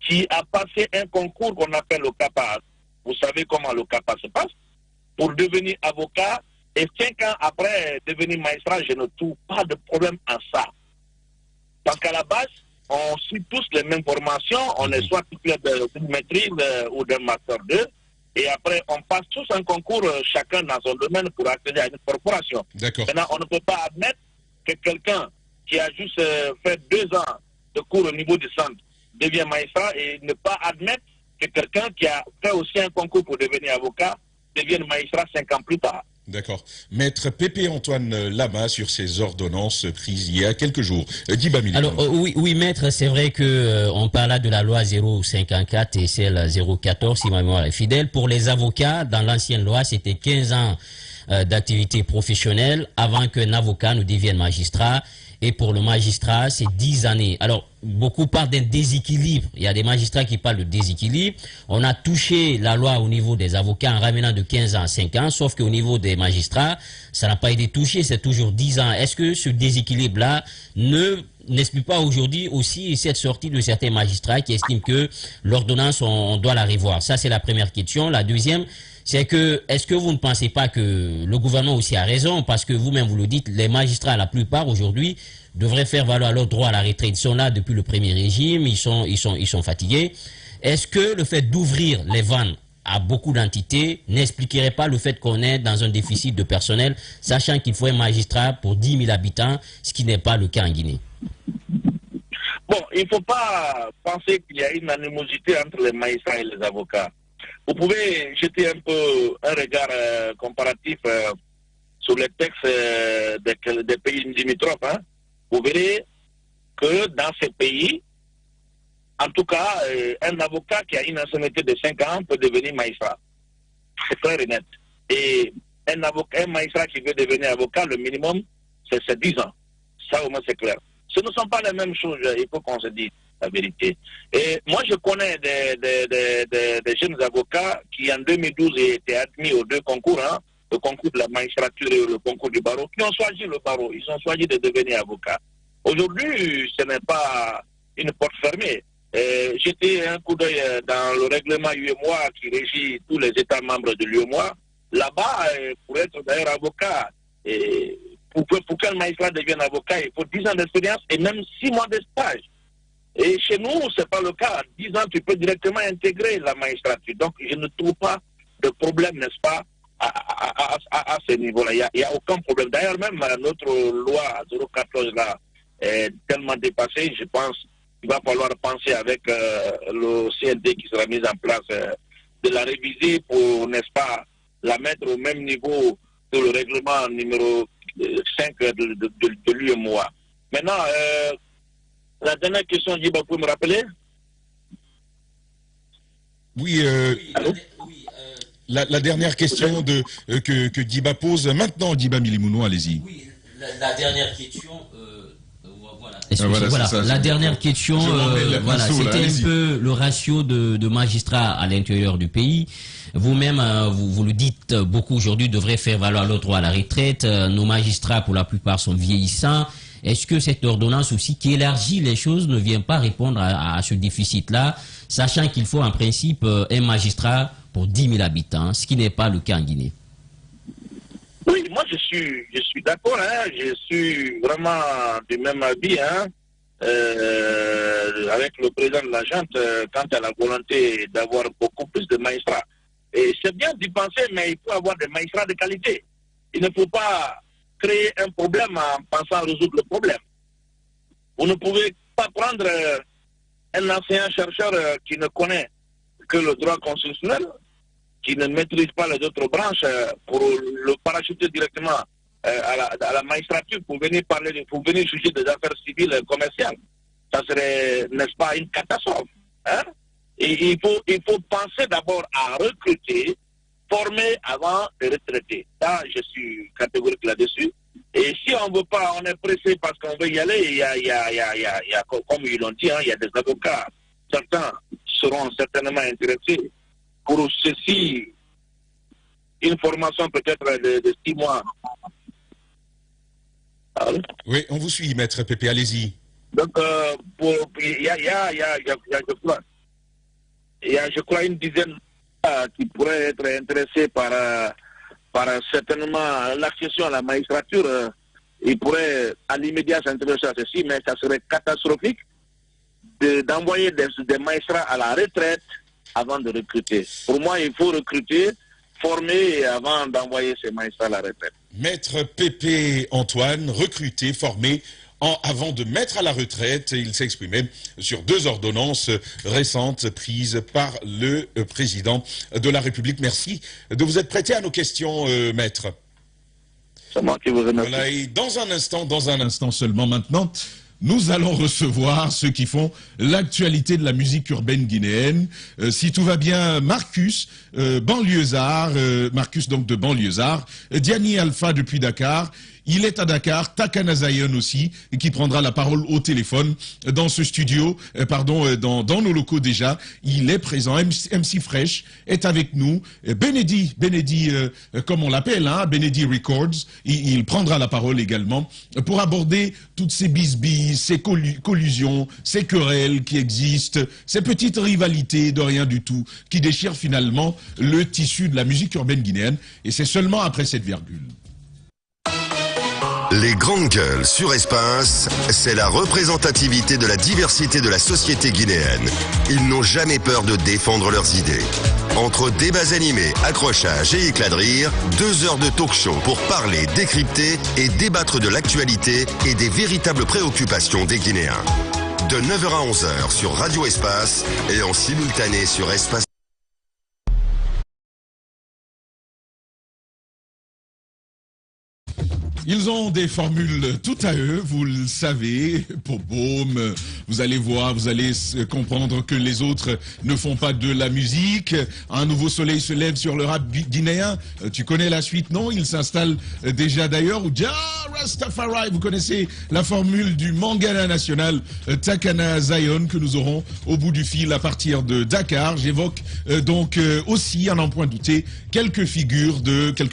qui a passé un concours qu'on appelle le CAPA, vous savez comment le CAPA se passe, pour devenir avocat, et 5 ans après devenir magistrat, je ne trouve pas de problème en ça. Parce qu'à la base, on suit tous les mêmes formations, on est soit titulaire d'une maîtrise ou d'un master 2, et après on passe tous un concours, chacun dans son domaine, pour accéder à une corporation. Maintenant, on ne peut pas admettre que quelqu'un qui a juste fait 2 ans de cours au niveau du centre devient magistrat, et ne pas admettre que quelqu'un qui a fait aussi un concours pour devenir avocat devienne magistrat 5 ans plus tard. D'accord. Maître Pépé Antoine Lama sur ces ordonnances prises il y a quelques jours. Guy Bamileke. Alors oui, maître, c'est vrai que on parla de la loi 054 et celle 014, si ma mémoire est fidèle. Pour les avocats, dans l'ancienne loi, c'était 15 ans d'activité professionnelle avant qu'un avocat ne devienne magistrat. Et pour le magistrat, c'est 10 années. Alors, beaucoup parlent d'un déséquilibre. Il y a des magistrats qui parlent de déséquilibre. On a touché la loi au niveau des avocats en ramenant de 15 ans à 5 ans, sauf qu'au niveau des magistrats, ça n'a pas été touché, c'est toujours 10 ans. Est-ce que ce déséquilibre-là n'explique pas aujourd'hui aussi cette sortie de certains magistrats qui estiment que l'ordonnance, on doit la revoir? Ça, c'est la première question. La deuxième, c'est que, est-ce que vous ne pensez pas que le gouvernement aussi a raison? Parce que vous-même, vous le dites, les magistrats, la plupart aujourd'hui, devraient faire valoir leur droit à la retraite. Ils sont là depuis le premier régime, ils sont fatigués. Est-ce que le fait d'ouvrir les vannes à beaucoup d'entités n'expliquerait pas le fait qu'on est dans un déficit de personnel, sachant qu'il faut un magistrat pour 10 000 habitants, ce qui n'est pas le cas en Guinée? Bon, il ne faut pas penser qu'il y a une animosité entre les magistrats et les avocats. Vous pouvez jeter un peu un regard comparatif sur les textes des pays limitrophes. Hein. Vous verrez que dans ces pays, en tout cas, un avocat qui a une ancienneté de 5 ans peut devenir magistrat. C'est clair et net. Et un magistrat qui veut devenir avocat, le minimum, c'est 10 ans. Ça, au moins, c'est clair. Ce ne sont pas les mêmes choses, il faut qu'on se dise. la vérité. Et moi, je connais des jeunes avocats qui, en 2012, étaient admis aux deux concours, hein, le concours de la magistrature et le concours du barreau, qui ont choisi le barreau. Ils ont choisi de devenir avocats. Aujourd'hui, ce n'est pas une porte fermée. J'étais un coup d'œil dans le règlement UEMOA qui régit tous les États membres de l'UEMOA. Là-bas, pour être d'ailleurs avocat, pour qu'un magistrat devienne avocat, il faut 10 ans d'expérience et même 6 mois de stage. Et chez nous, ce n'est pas le cas. 10 ans, tu peux directement intégrer la magistrature. Donc, je ne trouve pas de problème, n'est-ce pas, à ce niveau-là. Il n'y a aucun problème. D'ailleurs, même notre loi 014 là est tellement dépassée, je pense qu'il va falloir penser avec le CND qui sera mis en place, de la réviser pour, n'est-ce pas, la mettre au même niveau que le règlement numéro 5 de l'UEMOA. Maintenant, la dernière question, Djiba, vous pouvez me rappeler? Oui, la dernière question que Djiba pose maintenant, Djiba Milimounou, allez-y. Oui, la dernière question... voilà. La dernière question, c'était un peu le ratio de magistrats à l'intérieur du pays. Vous-même, vous le dites beaucoup aujourd'hui, devraient faire valoir leur droit à la retraite. Nos magistrats, pour la plupart, sont vieillissants. Est-ce que cette ordonnance aussi qui élargit les choses ne vient pas répondre à ce déficit-là, sachant qu'il faut en principe un magistrat pour 10 000 habitants, ce qui n'est pas le cas en Guinée? Oui, moi je suis d'accord, hein, je suis vraiment du même avis, hein, avec le président de la Junte quant à la volonté d'avoir beaucoup plus de magistrats. Et c'est bien d'y penser, mais il faut avoir des magistrats de qualité. Il ne faut pas créer un problème en pensant résoudre le problème. Vous ne pouvez pas prendre un enseignant-chercheur qui ne connaît que le droit constitutionnel, qui ne maîtrise pas les autres branches, pour le parachuter directement à la magistrature pour venir juger des affaires civiles et commerciales. Ça serait, n'est-ce pas, une catastrophe. Hein? Et il faut penser d'abord à recruter, former avant de retraiter. Là, je suis catégorique là-dessus. Et si on ne veut pas, on est pressé parce qu'on veut y aller, il y a comme ils l'ont dit, hein, il y a des avocats, certains seront certainement intéressés. Pour ceci, une formation peut-être de 6 mois. Oui, on vous suit, Maître Pépé, allez-y. Donc, il y a, je crois, une dizaine qui pourraient être intéressés par certainement l'accession à la magistrature. Ils pourraient à l'immédiat s'intéresser à ceci, mais ça serait catastrophique d'envoyer des magistrats à la retraite avant de recruter. Pour moi, il faut recruter, former avant d'envoyer ces magistrats à la retraite. Maître Pépé Antoine, recruté, formé avant de mettre à la retraite. Il s'exprimait sur 2 ordonnances récentes prises par le président de la République. Merci de vous être prêté à nos questions, maître. C'est moi qui vous remercie. Voilà, et dans un instant seulement maintenant, nous allons recevoir ceux qui font l'actualité de la musique urbaine guinéenne. Si tout va bien, Marcus, banlieusard, Marcus donc de banlieusard, Diani Alpha depuis Dakar. Il est à Dakar, Takana Zion aussi, qui prendra la parole au téléphone dans ce studio, dans nos locaux déjà. Il est présent, MC Fresh est avec nous, Benedi, comme on l'appelle, hein, Benedi Records, il prendra la parole également pour aborder toutes ces bisbilles, ces collusions, ces querelles qui existent, ces petites rivalités de rien du tout, qui déchirent finalement le tissu de la musique urbaine guinéenne. Et c'est seulement après cette virgule. Les grandes gueules sur Espace, c'est la représentativité de la diversité de la société guinéenne. Ils n'ont jamais peur de défendre leurs idées. Entre débats animés, accrochages et éclats de rire, 2 heures de talk-show pour parler, décrypter et débattre de l'actualité et des véritables préoccupations des Guinéens. De 9h à 11h sur Radio Espace et en simultané sur Espace. Ils ont des formules tout à eux, vous le savez, pour Baume, vous allez voir, vous allez comprendre que les autres ne font pas de la musique. Un nouveau soleil se lève sur le rap guinéen. Tu connais la suite, non? Il s'installe déjà d'ailleurs. Jah Rastafari, vous connaissez la formule du Mangala national Takana Zion que nous aurons au bout du fil à partir de Dakar. J'évoque donc aussi, à n'en point douter, quelques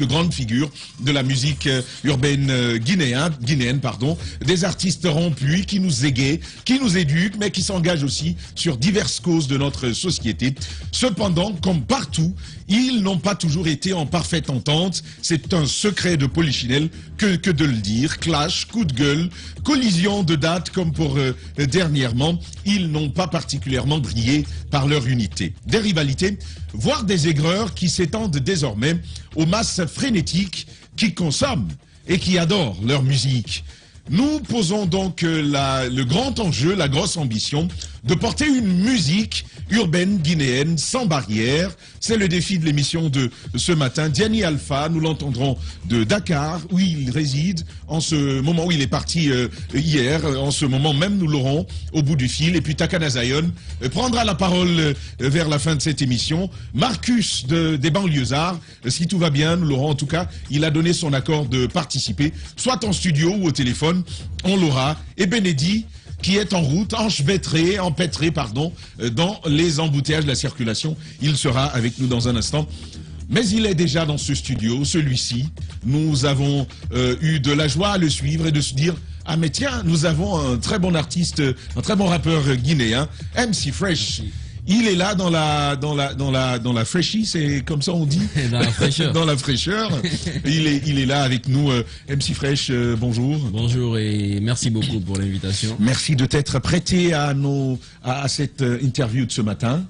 grandes figures de la musique urbaine guinéenne, des artistes rompus qui nous égayent, qui nous éduquent, mais qui s'engagent aussi sur diverses causes de notre société. Cependant, comme partout, ils n'ont pas toujours été en parfaite entente. C'est un secret de Polichinelle que de le dire. Clash, coup de gueule, collision de dates comme pour dernièrement. Ils n'ont pas particulièrement brillé par leur unité. Des rivalités, voire des aigreurs qui s'étendent désormais aux masses frénétiques qui consomment et qui adorent leur musique. Nous posons donc le grand enjeu, la grosse ambition de porter une musique urbaine guinéenne sans barrière. C'est le défi de l'émission de ce matin. Diani Alpha, nous l'entendrons de Dakar, où il réside en ce moment, où il est parti hier. En ce moment même, nous l'aurons au bout du fil. Et puis Takana Zion prendra la parole vers la fin de cette émission. Marcus des banlieusards, si tout va bien, nous l'aurons en tout cas. Il a donné son accord de participer, soit en studio ou au téléphone. On l'aura. Et Bénédit, qui est en route, empêtré, dans les embouteillages de la circulation. Il sera avec nous dans un instant. Mais il est déjà dans ce studio, celui-ci. Nous avons eu de la joie à le suivre et de se dire, ah mais tiens, nous avons un très bon artiste, un très bon rappeur guinéen, MC Fresh. Il est là dans la freshie, c'est comme ça on dit. Dans la fraîcheur. Dans la fraîcheur. Il est là avec nous. MC Fresh, bonjour. Bonjour et merci beaucoup pour l'invitation. Merci de t'être prêté à cette interview de ce matin.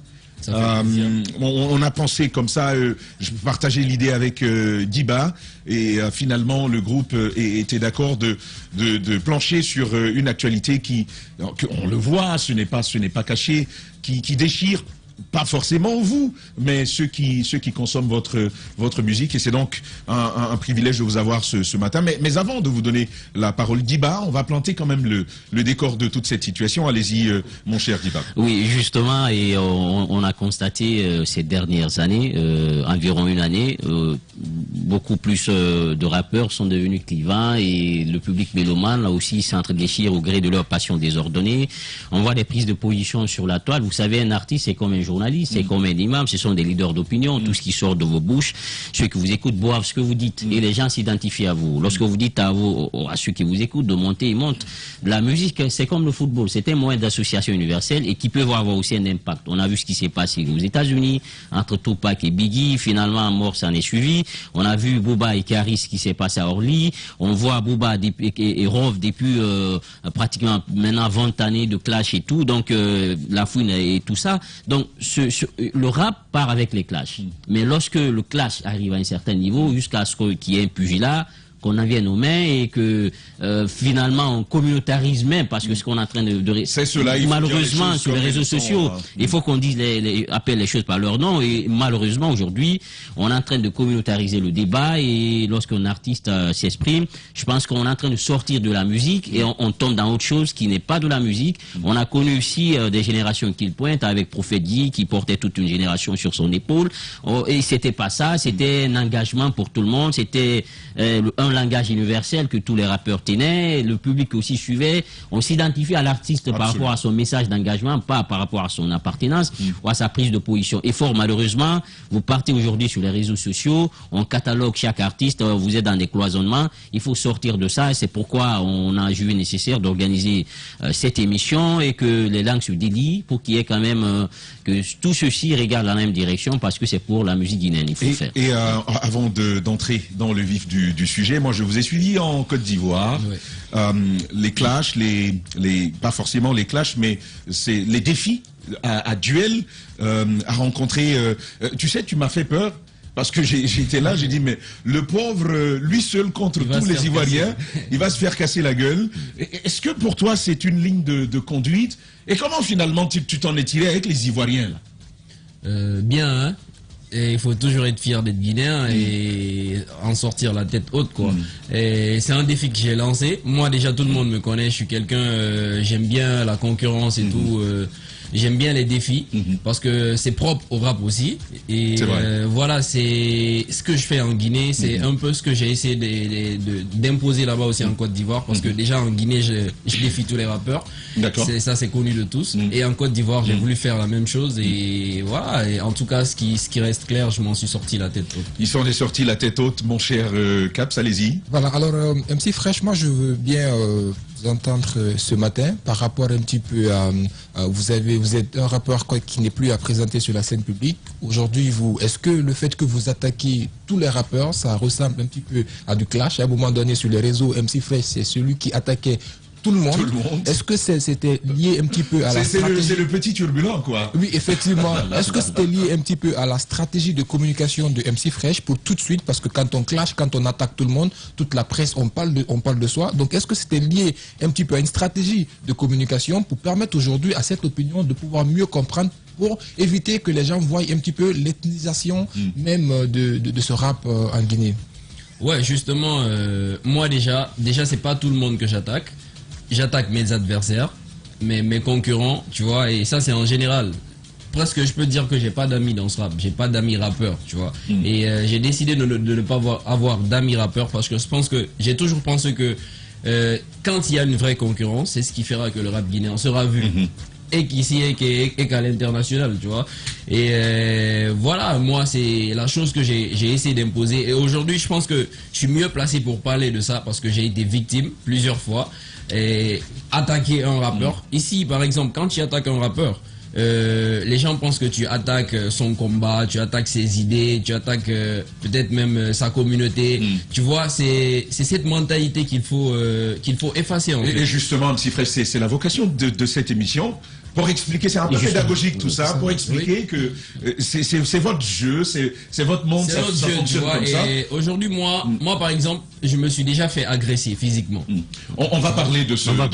On a pensé comme ça, je partageais l'idée avec Diba et finalement le groupe était d'accord de plancher sur une actualité on le voit, ce n'est pas caché, qui déchire. Pas forcément vous, mais ceux qui consomment votre musique. Et c'est donc un privilège de vous avoir ce matin. Mais avant de vous donner la parole, Diba, on va planter quand même le décor de toute cette situation. Allez-y, mon cher Diba. Oui, justement, et on a constaté ces dernières années, environ une année, beaucoup plus de rappeurs sont devenus clivants et le public mélomane, là aussi, s'entre-déchire au gré de leur passion désordonnée. On voit des prises de position sur la toile. Vous savez, un artiste, c'est comme un journaliste, c'est comme un imam, ce sont des leaders d'opinion. Tout ce qui sort de vos bouches, ceux qui vous écoutent boivent ce que vous dites et les gens s'identifient à vous. Lorsque vous dites à ceux qui vous écoutent de monter, ils montent. La musique, c'est comme le football, c'est un moyen d'association universelle et qui peut avoir aussi un impact. On a vu ce qui s'est passé aux États-Unis entre Tupac et Biggie, finalement mort s'en est suivi. On a vu Booba et Karis ce qui s'est passé à Orly. On voit Booba et Rov depuis pratiquement maintenant 20 années de clash et tout, donc la fouine et tout ça. Donc le rap part avec les clashs. Mais lorsque le clash arrive à un certain niveau, jusqu'à ce qu'il y ait un pugilat, qu'on en vienne aux mains et que finalement on communautarise même, parce que ce qu'on est en train de c'est cela, malheureusement sur les réseaux sociaux, il faut qu'on dise appelle les choses par leur nom, et malheureusement aujourd'hui on est en train de communautariser le débat, et lorsqu'un artiste s'exprime, je pense qu'on est en train de sortir de la musique et on tombe dans autre chose qui n'est pas de la musique. On a connu aussi des générations qu'il pointe avec Prophète Guy qui portait toute une génération sur son épaule, et c'était pas ça, c'était un engagement pour tout le monde, c'était un langage universel que tous les rappeurs tenaient, le public aussi suivait, on s'identifie à l'artiste par rapport à son message d'engagement, pas par rapport à son appartenance ou à sa prise de position. Et fort malheureusement, vous partez aujourd'hui sur les réseaux sociaux, on catalogue chaque artiste, vous êtes dans des cloisonnements, il faut sortir de ça, et c'est pourquoi on a jugé nécessaire d'organiser cette émission et que les langues se délient pour qu'il y ait quand même que tout ceci regarde la même direction, parce que c'est pour la musique guinéenne, il faut faire. Et avant d'entrer dans le vif du sujet, moi je vous ai suivi en Côte d'Ivoire, les clashs, pas forcément les clashs, mais c'est les défis à duel, à rencontrer. Tu sais, tu m'as fait peur. Parce que j'étais là, j'ai dit, mais le pauvre, lui seul contre tous les Ivoiriens, il va se faire casser la gueule. Est-ce que pour toi, c'est une ligne de conduite? Et comment finalement tu t'en es tiré avec les Ivoiriens là? Bien, hein? Et il faut toujours être fier d'être Guinéen et en sortir la tête haute, quoi. Et c'est un défi que j'ai lancé. Moi, déjà, tout le monde me connaît. Je suis quelqu'un, j'aime bien la concurrence et tout. J'aime bien les défis parce que c'est propre au rap aussi. Et voilà, c'est ce que je fais en Guinée. C'est un peu ce que j'ai essayé d'imposer là-bas aussi en Côte d'Ivoire. Parce que déjà en Guinée, je défie tous les rappeurs. Ça, c'est connu de tous. Et en Côte d'Ivoire, j'ai voulu faire la même chose. Et voilà, et en tout cas, ce qui reste clair, je m'en suis sorti la tête haute. Il s'en est sorti la tête haute, mon cher Caps, allez-y. Voilà, alors MC Fresh, moi je veux bien vous entendre ce matin par rapport un petit peu à vous êtes un rappeur qui n'est plus à présenter sur la scène publique. Aujourd'hui, est-ce que le fait que vous attaquez tous les rappeurs, ça ressemble un petit peu à du clash? À un moment donné sur les réseaux, MC Fresh, c'est celui qui attaquait tout le monde. Est-ce que c'était lié un petit peu à la stratégie? C'est le petit turbulent, quoi. Oui, effectivement. Est-ce que c'était lié un petit peu à la stratégie de communication de MC Fresh pour tout de suite? Parce que quand on clash, quand on attaque tout le monde, toute la presse, on parle de soi. Donc, est-ce que c'était lié un petit peu à une stratégie de communication pour permettre aujourd'hui à cette opinion de pouvoir mieux comprendre, pour éviter que les gens voient un petit peu l'ethnisation même de ce rap en Guinée? Ouais, justement, moi déjà, c'est pas tout le monde que j'attaque. J'attaque mes adversaires, mes concurrents, tu vois, et ça c'est en général. Presque je peux dire que j'ai pas d'amis dans ce rap, j'ai pas d'amis rappeurs, tu vois. Et j'ai décidé de ne pas avoir d'amis rappeurs parce que je pense que j'ai toujours pensé que quand il y a une vraie concurrence, c'est ce qui fera que le rap guinéen sera vu. Et qu'ici et qu'à l'international, tu vois. Et voilà, moi c'est la chose que j'ai essayé d'imposer. Et aujourd'hui, je pense que je suis mieux placé pour parler de ça parce que j'ai été victime plusieurs fois. Et attaquer un rappeur. Ici, par exemple, quand tu attaques un rappeur, les gens pensent que tu attaques son combat, tu attaques ses idées, tu attaques peut-être même sa communauté. Tu vois, c'est cette mentalité qu'il faut effacer. En fait. Et justement, MC Fresh, c'est la vocation de cette émission. Pour expliquer, c'est un peu pédagogique tout ça, pour expliquer que c'est votre jeu, c'est votre monde, ça fonctionne comme ça. Et aujourd'hui, moi par exemple, je me suis déjà fait agresser physiquement. On va parler de ce moment,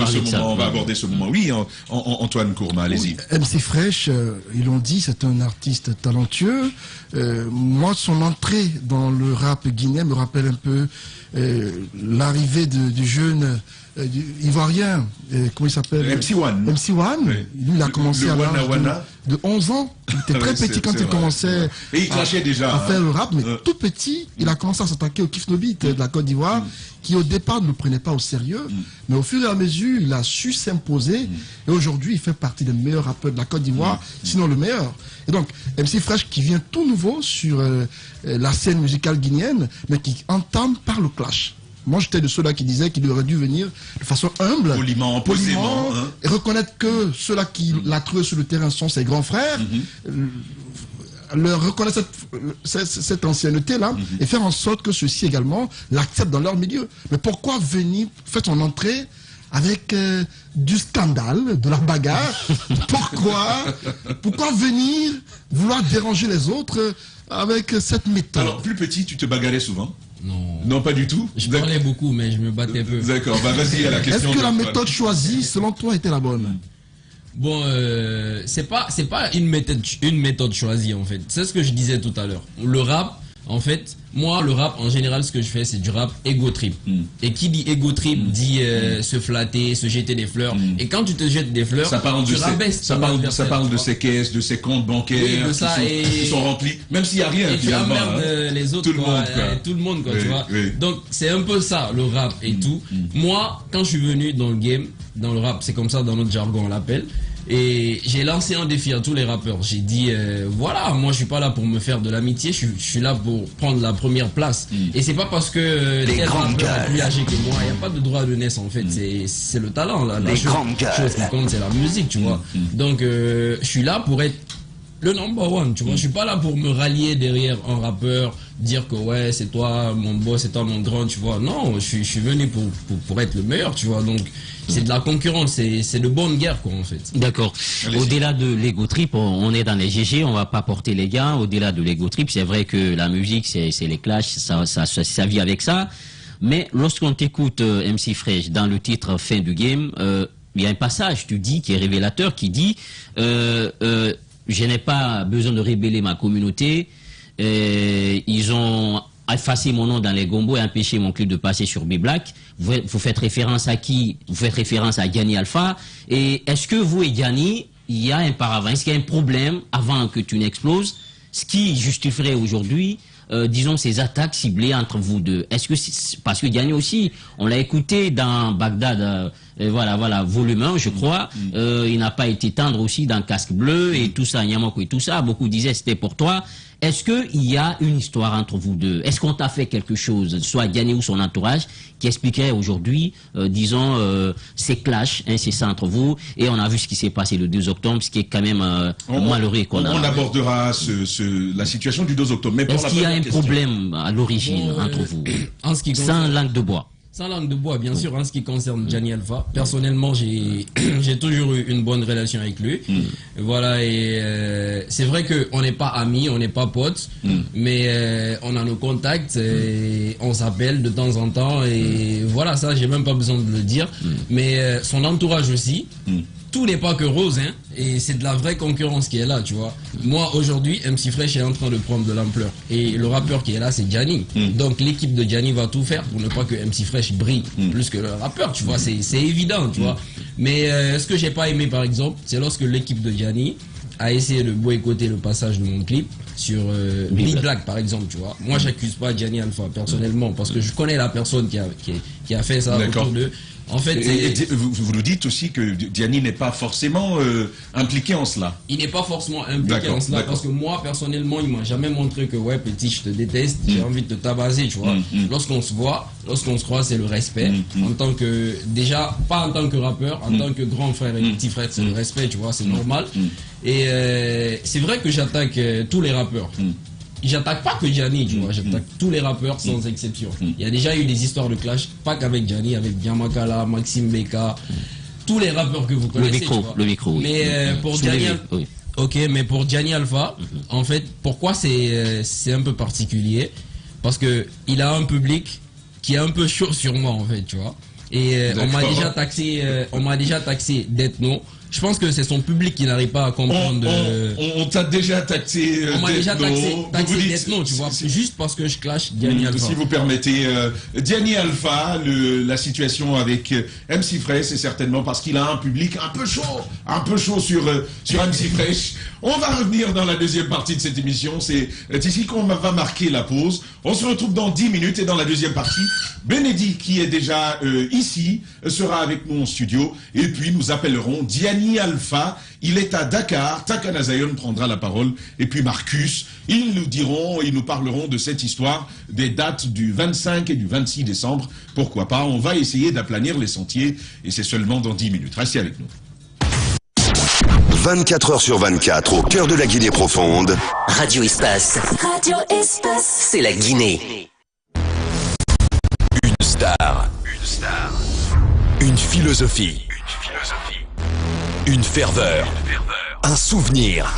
on va aborder ce moment. Oui, Antoine Kourma, allez-y. MC Fresh, ils l'ont dit, c'est un artiste talentueux. Moi, son entrée dans le rap guinéen me rappelle un peu l'arrivée du jeune ivoirien, comment il s'appelle? MC1. MC1, oui. Lui, il a commencé à l'âge de 11 ans. Il était très petit quand il commençait et il clashait déjà, à faire le rap, mais tout petit, il a commencé à s'attaquer au Kiff No Beat de la Côte d'Ivoire, qui au départ ne le prenait pas au sérieux, mais au fur et à mesure, il a su s'imposer, et aujourd'hui, il fait partie des meilleurs rappeurs de la Côte d'Ivoire, sinon le meilleur. Et donc, MC Fresh qui vient tout nouveau sur la scène musicale guinéenne, mais qui entame par le clash. Moi, j'étais de ceux-là qui disaient qu'il aurait dû venir de façon humble, poliment, et reconnaître que ceux-là qui l'a trouvé sur le terrain sont ses grands frères, leur reconnaître cette ancienneté-là, et faire en sorte que ceux-ci également l'acceptent dans leur milieu. Mais pourquoi venir faire son entrée avec du scandale, de la bagarre? Pourquoi venir vouloir déranger les autres avec cette méthode? Alors, plus petit, tu te bagarrais souvent? Non, pas du tout. Je parlais beaucoup, mais je me battais peu. D'accord, vas-y à la question. Est-ce que la méthode choisie, selon toi, était la bonne? Bon, c'est pas une méthode choisie en fait. C'est ce que je disais tout à l'heure. Le rap, en fait, moi, le rap, en général, ce que je fais, c'est du rap ego trip. Et qui dit ego trip dit se flatter, se jeter des fleurs. Et quand tu te jettes des fleurs, tu rabaisses. Ça parle de ses caisses, de ses comptes bancaires qui sont remplis, même s'il n'y a rien. Et tu emmerdes les autres, tout le monde, oui, tu vois. Oui. Donc, c'est un peu ça, le rap et tout. Moi, quand je suis venu dans le game, dans le rap, c'est comme ça, dans notre jargon, on l'appelle. Et j'ai lancé un défi à tous les rappeurs. J'ai dit, voilà, moi je suis pas là pour me faire de l'amitié, je suis là pour prendre la première place. Et c'est pas parce que tel rappeur est plus âgé que moi, il n'y a pas de droit de naissance en fait, c'est le talent. La chose qui compte, c'est la musique, tu vois. Donc je suis là pour être le number one, tu vois. Je suis pas là pour me rallier derrière un rappeur, dire que ouais, c'est toi mon boss, c'est toi mon grand, tu vois. Non, je suis venu pour être le meilleur, tu vois. Donc c'est de la concurrence, c'est de bonne guerre, quoi, en fait. D'accord. Au-delà de l'ego trip, on est dans les GG, on va pas porter les gars. Au-delà de l'ego trip, c'est vrai que la musique, c'est les clashs, ça vit avec ça. Mais lorsqu'on t'écoute MC Fresh dans le titre Fin du Game, il y a un passage, tu dis, qui est révélateur, qui dit je n'ai pas besoin de révéler ma communauté. Ils ont effacé mon nom dans les gombos et empêché mon club de passer sur B-Black. Vous faites référence à qui? Vous faites référence à Gianni Alpha. Et est-ce que vous et Gianni, il y a un paravent? Est-ce qu'il y a un problème avant que tu n'exploses? Ce qui justifierait aujourd'hui, disons, ces attaques ciblées entre vous deux. Est-ce que parce que Gianni aussi, on l'a écouté dans Bagdad, voilà, volume 1, je crois. Il n'a pas été tendre aussi dans Casque Bleu et tout ça, Nyamoko et tout ça. Beaucoup disaient c'était pour toi. Est-ce qu'il y a une histoire entre vous deux? Est-ce qu'on t'a fait quelque chose, soit Gianni ou son entourage, qui expliquerait aujourd'hui, disons, ces clashs incessants entre vous? Et on a vu ce qui s'est passé le 2 octobre, ce qui est quand même malheureux qu'on a. On abordera la situation du 2 octobre. Mais est-ce qu'il y a un problème à l'origine entre vous? En ce qui concerne... Sans langue de bois. Sans langue de bois, bien sûr, en ce qui concerne Gianni Alpha. Personnellement, j'ai toujours eu une bonne relation avec lui. Voilà, et c'est vrai qu'on n'est pas amis, on n'est pas potes, mais on a nos contacts, et on s'appelle de temps en temps, et voilà, ça, j'ai même pas besoin de le dire. Mais son entourage aussi. Tout n'est pas que rose, hein, et c'est de la vraie concurrence qui est là, tu vois. Moi, aujourd'hui, MC Fresh est en train de prendre de l'ampleur. Et le rappeur qui est là, c'est Gianni. Donc, l'équipe de Gianni va tout faire pour ne pas que MC Fresh brille plus que le rappeur, tu vois. C'est évident, tu vois. Mais ce que j'ai pas aimé, par exemple, c'est lorsque l'équipe de Gianni a essayé de boycotter le passage de mon clip sur Big Black, par exemple, tu vois. Moi, j'accuse pas Gianni Alpha, personnellement, parce que je connais la personne qui a fait ça autour d'eux. En fait, vous nous dites aussi que Gianni n'est pas forcément impliqué en cela. Il n'est pas forcément impliqué en cela parce que moi, personnellement, il m'a jamais montré que ouais, petit, je te déteste, j'ai envie de te tabasser, tu vois. Lorsqu'on se voit, lorsqu'on se croise, c'est le respect. En tant que, déjà, pas en tant que rappeur, en tant que grand frère et petit frère, c'est le respect, tu vois, c'est normal. Et c'est vrai que j'attaque tous les rappeurs. J'attaque pas que Gianni, tu vois, j'attaque tous les rappeurs sans exception. Il y a déjà eu des histoires de clash, pas qu'avec Gianni, avec Biamakala, Maxime Beka, tous les rappeurs que vous connaissez. Le micro, oui. Mais pour Gianni, ok, mais pour Gianni Alpha, en fait, pourquoi c'est un peu particulier? Parce que il a un public qui est un peu chaud sur moi, en fait, tu vois. Et on m'a déjà taxé d'ethno. Je pense que c'est son public qui n'arrive pas à comprendre. On t'a déjà taxé. On m'a déjà taxé d'ethno, tu vois, juste parce que je clash Gianni Alpha. Si vous permettez, Gianni Alpha, la situation avec MC Fresh, c'est certainement parce qu'il a un public un peu chaud sur MC Fresh. On va revenir dans la deuxième partie de cette émission. C'est ici qu'on va marquer la pause. On se retrouve dans 10 minutes et dans la deuxième partie, Bénédicte, qui est déjà ici, sera avec nous en studio. Et puis nous appellerons Gianni Alpha. Il est à Dakar. Takana Zion prendra la parole. Et puis Marcus, ils nous parleront de cette histoire des dates du 25 et du 26 décembre. Pourquoi pas? On va essayer d'aplanir les sentiers et c'est seulement dans 10 minutes. Restez avec nous. 24 heures sur 24, au cœur de la Guinée profonde. Radio Espace. Radio Espace. C'est la Guinée. Une star. Une philosophie. Une ferveur. Un souvenir.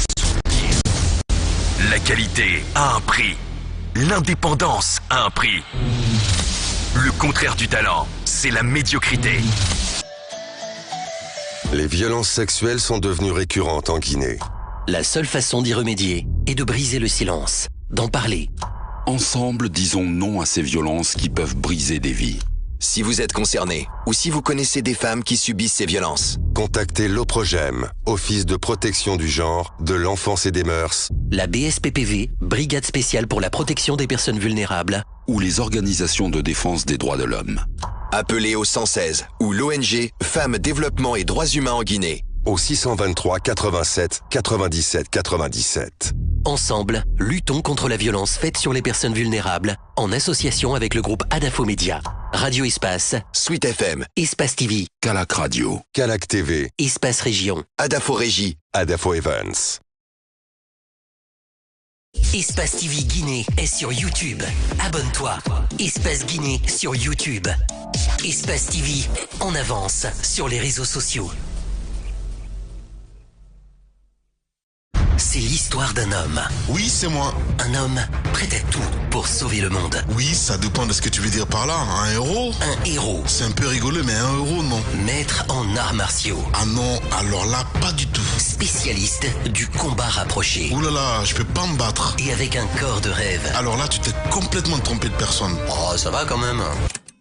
La qualité a un prix. L'indépendance a un prix. Le contraire du talent, c'est la médiocrité. Les violences sexuelles sont devenues récurrentes en Guinée. La seule façon d'y remédier est de briser le silence, d'en parler. Ensemble, disons non à ces violences qui peuvent briser des vies. Si vous êtes concerné ou si vous connaissez des femmes qui subissent ces violences, contactez l'OPROGEM, Office de protection du genre, de l'enfance et des mœurs. La BSPPV, Brigade spéciale pour la protection des personnes vulnérables. Ou les organisations de défense des droits de l'homme. Appelez au 116 ou l'ONG Femmes, Développement et Droits Humains en Guinée. Au 623 87 97 97. Ensemble, luttons contre la violence faite sur les personnes vulnérables en association avec le groupe Adafo Média. Radio Espace, Sweet FM, Espace TV, Calac Radio, Calac TV, Espace Région, Adafo Régie, Adafo Evans. Espace TV Guinée est sur YouTube. Abonne-toi. Espace Guinée sur YouTube. Espace TV en avance sur les réseaux sociaux. C'est l'histoire d'un homme. Oui, c'est moi. Un homme prêt à tout pour sauver le monde. Oui, ça dépend de ce que tu veux dire par là. Un héros? Un héros. C'est un peu rigolo, mais un héros, non. Maître en arts martiaux. Ah non, alors là, pas du tout. Spécialiste du combat rapproché. Ouh là là, je peux pas me battre. Et avec un corps de rêve. Alors là, tu t'es complètement trompé de personne. Oh, ça va quand même.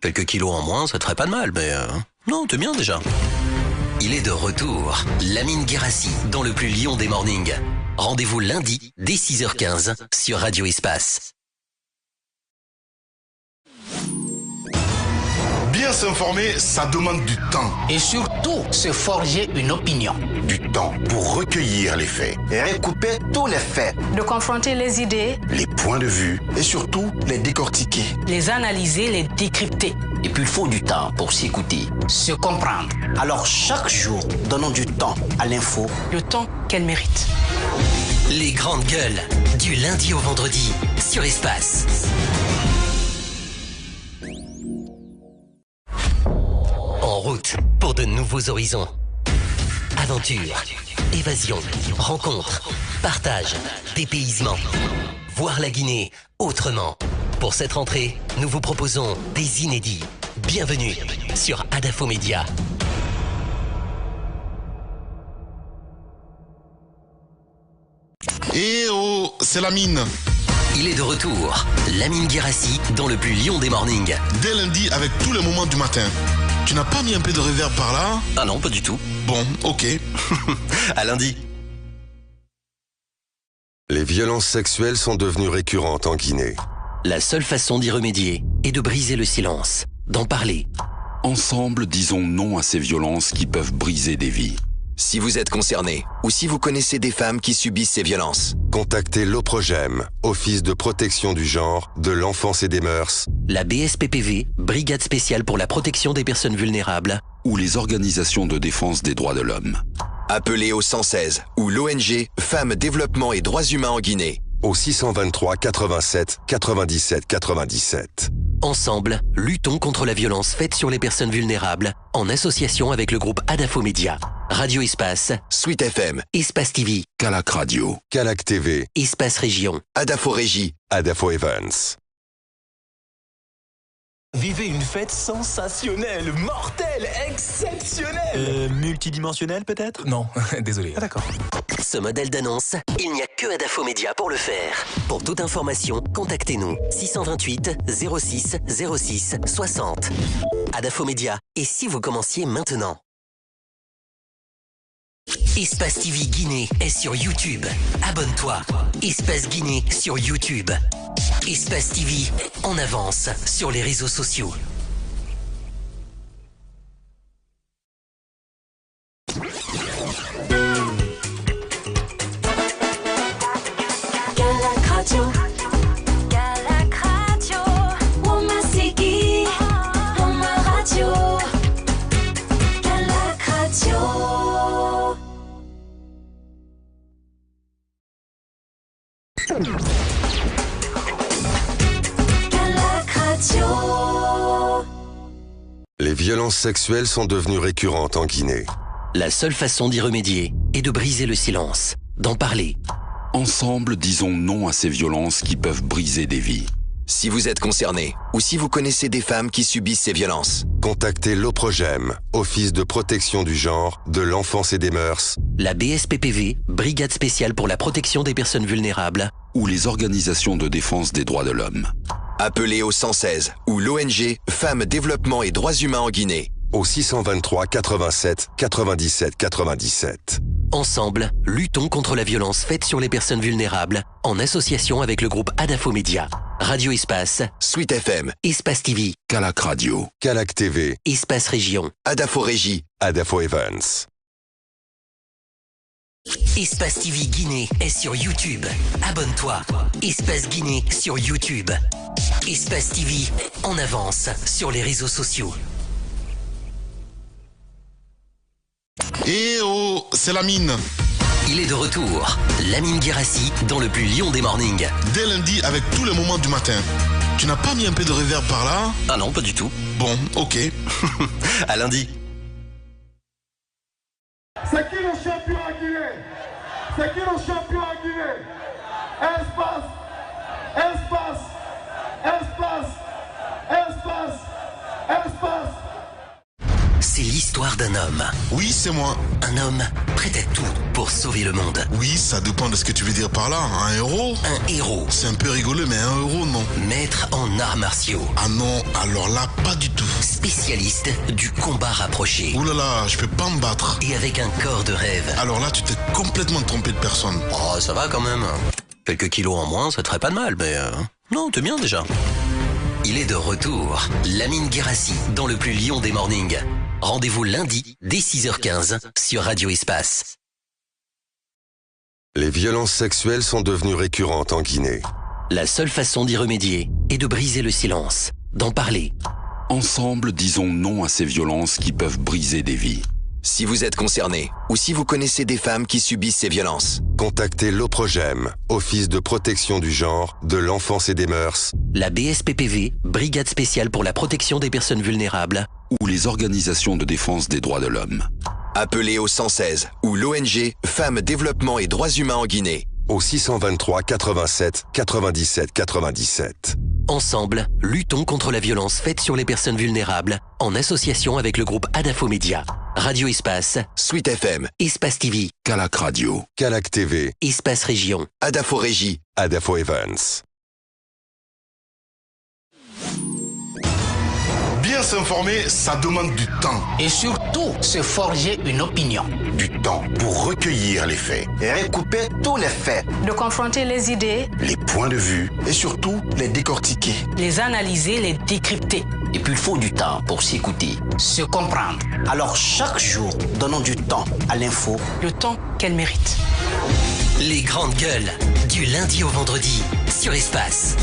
Quelques kilos en moins, ça te ferait pas de mal, mais... Non, t'es bien déjà. Il est de retour. Lamine Guérassi, dans le plus lion des mornings. Rendez-vous lundi, dès 6h15, sur Radio Espace. Bien s'informer, ça demande du temps. Et surtout, se forger une opinion. Du temps pour recueillir les faits. Et recouper tous les faits. De confronter les idées. Les points de vue. Et surtout, les décortiquer. Les analyser, les décrypter. Et puis il faut du temps pour s'écouter, se comprendre. Alors chaque jour, donnons du temps à l'info. Le temps qu'elle mérite. Les grandes gueules, du lundi au vendredi, sur Espace. En route pour de nouveaux horizons. Aventure, évasion, rencontre, partage, dépaysement. Voir la Guinée autrement. Pour cette rentrée, nous vous proposons des inédits. Bienvenue sur Adafo Média. Eh oh, c'est Lamine. Il est de retour. Lamine Guérassi dans le plus lion des mornings. Dès lundi avec tous les moments du matin. Tu n'as pas mis un peu de reverb par là? Ah non, pas du tout. Bon, ok. À lundi. Les violences sexuelles sont devenues récurrentes en Guinée. La seule façon d'y remédier est de briser le silence, d'en parler. Ensemble, disons non à ces violences qui peuvent briser des vies. Si vous êtes concerné ou si vous connaissez des femmes qui subissent ces violences, contactez l'OPROGEM, Office de protection du genre, de l'enfance et des mœurs. La BSPPV, Brigade spéciale pour la protection des personnes vulnérables. Ou les organisations de défense des droits de l'homme. Appelez au 116 ou l'ONG Femmes, Développement et Droits Humains en Guinée. Au 623 87 97 97. Ensemble, luttons contre la violence faite sur les personnes vulnérables en association avec le groupe Adafo Média. Radio Espace, Sweet FM, Espace TV, Calac Radio, Calac TV, Espace Région, Adafo Régie, Adafo Evans. Vivez une fête sensationnelle, mortelle, exceptionnelle. Multidimensionnelle peut-être? Non, désolé. Ah, d'accord. Ce modèle d'annonce, il n'y a que Adafo Média pour le faire. Pour toute information, contactez-nous 628 06 06 60. Adafo Média. Et si vous commenciez maintenant? Espace TV Guinée est sur YouTube. Abonne-toi. Espace Guinée sur YouTube. Espace TV en avance sur les réseaux sociaux. Calac Radio. Calac Radio. Woma Sigi. Woma Radio. Calac Radio. Calac Radio. Les violences sexuelles sont devenues récurrentes en Guinée. La seule façon d'y remédier est de briser le silence, d'en parler. Ensemble, disons non à ces violences qui peuvent briser des vies. Si vous êtes concerné ou si vous connaissez des femmes qui subissent ces violences, contactez l'OPROGEM, Office de protection du genre, de l'enfance et des mœurs. La BSPPV, Brigade spéciale pour la protection des personnes vulnérables. Ou les organisations de défense des droits de l'homme. Appelez au 116 ou l'ONG Femmes, Développement et Droits Humains en Guinée. Au 623 87 97 97. Ensemble, luttons contre la violence faite sur les personnes vulnérables en association avec le groupe Adafo Média. Radio Espace, Sweet FM, Espace TV, Calac Radio, Calac TV, Espace Région, Adafo Régie, Adafo Evans. Espace TV Guinée est sur YouTube. Abonne-toi. Espace Guinée sur YouTube. Espace TV en avance sur les réseaux sociaux. Eh oh, c'est Lamine. Il est de retour. Lamine Guérassi dans le plus lion des mornings. Dès lundi avec tous les moments du matin. Tu n'as pas mis un peu de reverb par là? Ah non, pas du tout. Bon, ok. À lundi. C'est qui le champion à Guinée? C'est qui le champion en Guinée? Espace, espace, espace, espace, espace. C'est l'histoire d'un homme. Oui, c'est moi. Un homme prêt à tout pour sauver le monde. Oui, ça dépend de ce que tu veux dire par là. Un héros? Un héros. C'est un peu rigolo, mais un héros, non. Maître en arts martiaux. Ah non, alors là, pas du tout. Spécialiste du combat rapproché. Ouh là là, je peux pas me battre. Et avec un corps de rêve. Alors là, tu t'es complètement trompé de personne. Oh, ça va quand même. Quelques kilos en moins, ça te ferait pas de mal, mais... Non, t'es bien déjà. Il est de retour. Lamine Guérassi, dans le plus lion des mornings. Rendez-vous lundi, dès 6h15, sur Radio Espace. Les violences sexuelles sont devenues récurrentes en Guinée. La seule façon d'y remédier est de briser le silence, d'en parler. Ensemble, disons non à ces violences qui peuvent briser des vies. Si vous êtes concerné ou si vous connaissez des femmes qui subissent ces violences, contactez l'OPROGEM, Office de protection du genre, de l'enfance et des mœurs. La BSPPV, Brigade spéciale pour la protection des personnes vulnérables. Ou les organisations de défense des droits de l'homme. Appelez au 116 ou l'ONG Femmes, Développement et Droits Humains en Guinée. Au 623 87 97 97. Ensemble, luttons contre la violence faite sur les personnes vulnérables en association avec le groupe Adafo Média, Radio Espace, Sweet FM, Espace TV, Calac Radio, Calac TV, Espace Région, Adafo Régie, Adafo Events. Bien s'informer, ça demande du temps. Et surtout, se forger une opinion. Du temps pour recueillir les faits. Et recouper tous les faits. De confronter les idées, Les points de vue. Et surtout, les décortiquer. les analyser, les décrypter. Et puis il faut du temps pour s'écouter, se comprendre. Alors chaque jour, donnons du temps à l'info. Le temps qu'elle mérite. Les grandes gueules, du lundi au vendredi, sur Espace.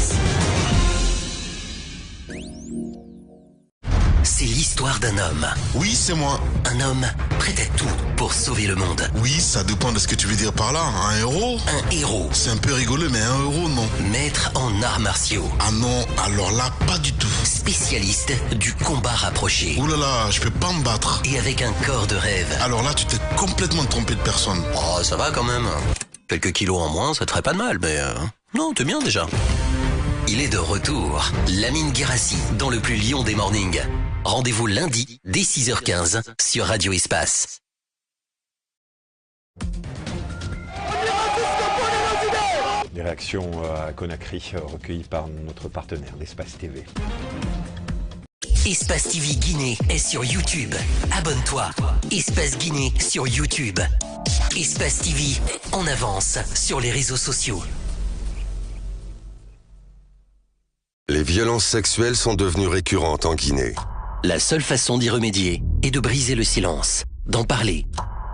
C'est l'histoire d'un homme. Oui, c'est moi. Un homme prêt à tout pour sauver le monde. Oui, ça dépend de ce que tu veux dire par là. Un héros? Un héros. C'est un peu rigolo, mais un héros, non. Maître en arts martiaux. Ah non, alors là, pas du tout. Spécialiste du combat rapproché. Ouh là là, je peux pas me battre. Et avec un corps de rêve. Alors là, tu t'es complètement trompé de personne. Oh, ça va quand même. Quelques kilos en moins, ça te ferait pas de mal, mais... Non, t'es bien déjà. Il est de retour. Lamine Guérassi, dans le plus lion des mornings. Rendez-vous lundi, dès 6h15, sur Radio Espace. Des réactions à Conakry recueillies par notre partenaire d'Espace TV. Espace TV Guinée est sur YouTube. Abonne-toi. Espace Guinée sur YouTube. Espace TV en avance sur les réseaux sociaux. Les violences sexuelles sont devenues récurrentes en Guinée. La seule façon d'y remédier est de briser le silence, d'en parler.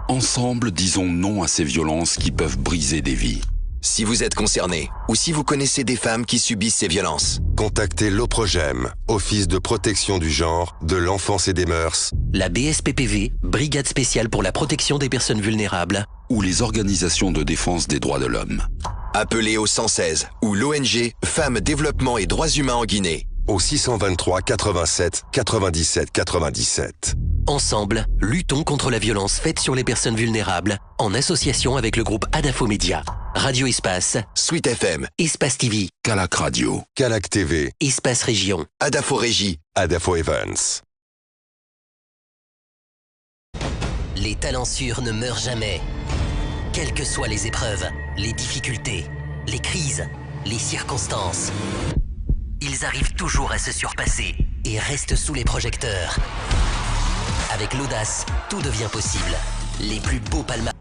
Ensemble, disons non à ces violences qui peuvent briser des vies. Si vous êtes concerné ou si vous connaissez des femmes qui subissent ces violences, contactez l'OPROGEM, Office de protection du genre, de l'enfance et des mœurs. La BSPPV, Brigade spéciale pour la protection des personnes vulnérables. Ou les organisations de défense des droits de l'homme. Appelez au 116 ou l'ONG Femmes, Développement et Droits Humains en Guinée. Au 623 87 97 97. Ensemble, luttons contre la violence faite sur les personnes vulnérables en association avec le groupe Adafo Média, Radio Espace, Sweet FM, Espace TV, Calac Radio, Calac TV, Espace Région, Adafo Régie, Adafo Events. Les talents sûrs ne meurent jamais. Quelles que soient les épreuves, les difficultés, les crises, les circonstances, ils arrivent toujours à se surpasser et restent sous les projecteurs. Avec l'audace, tout devient possible. Les plus beaux palmarès.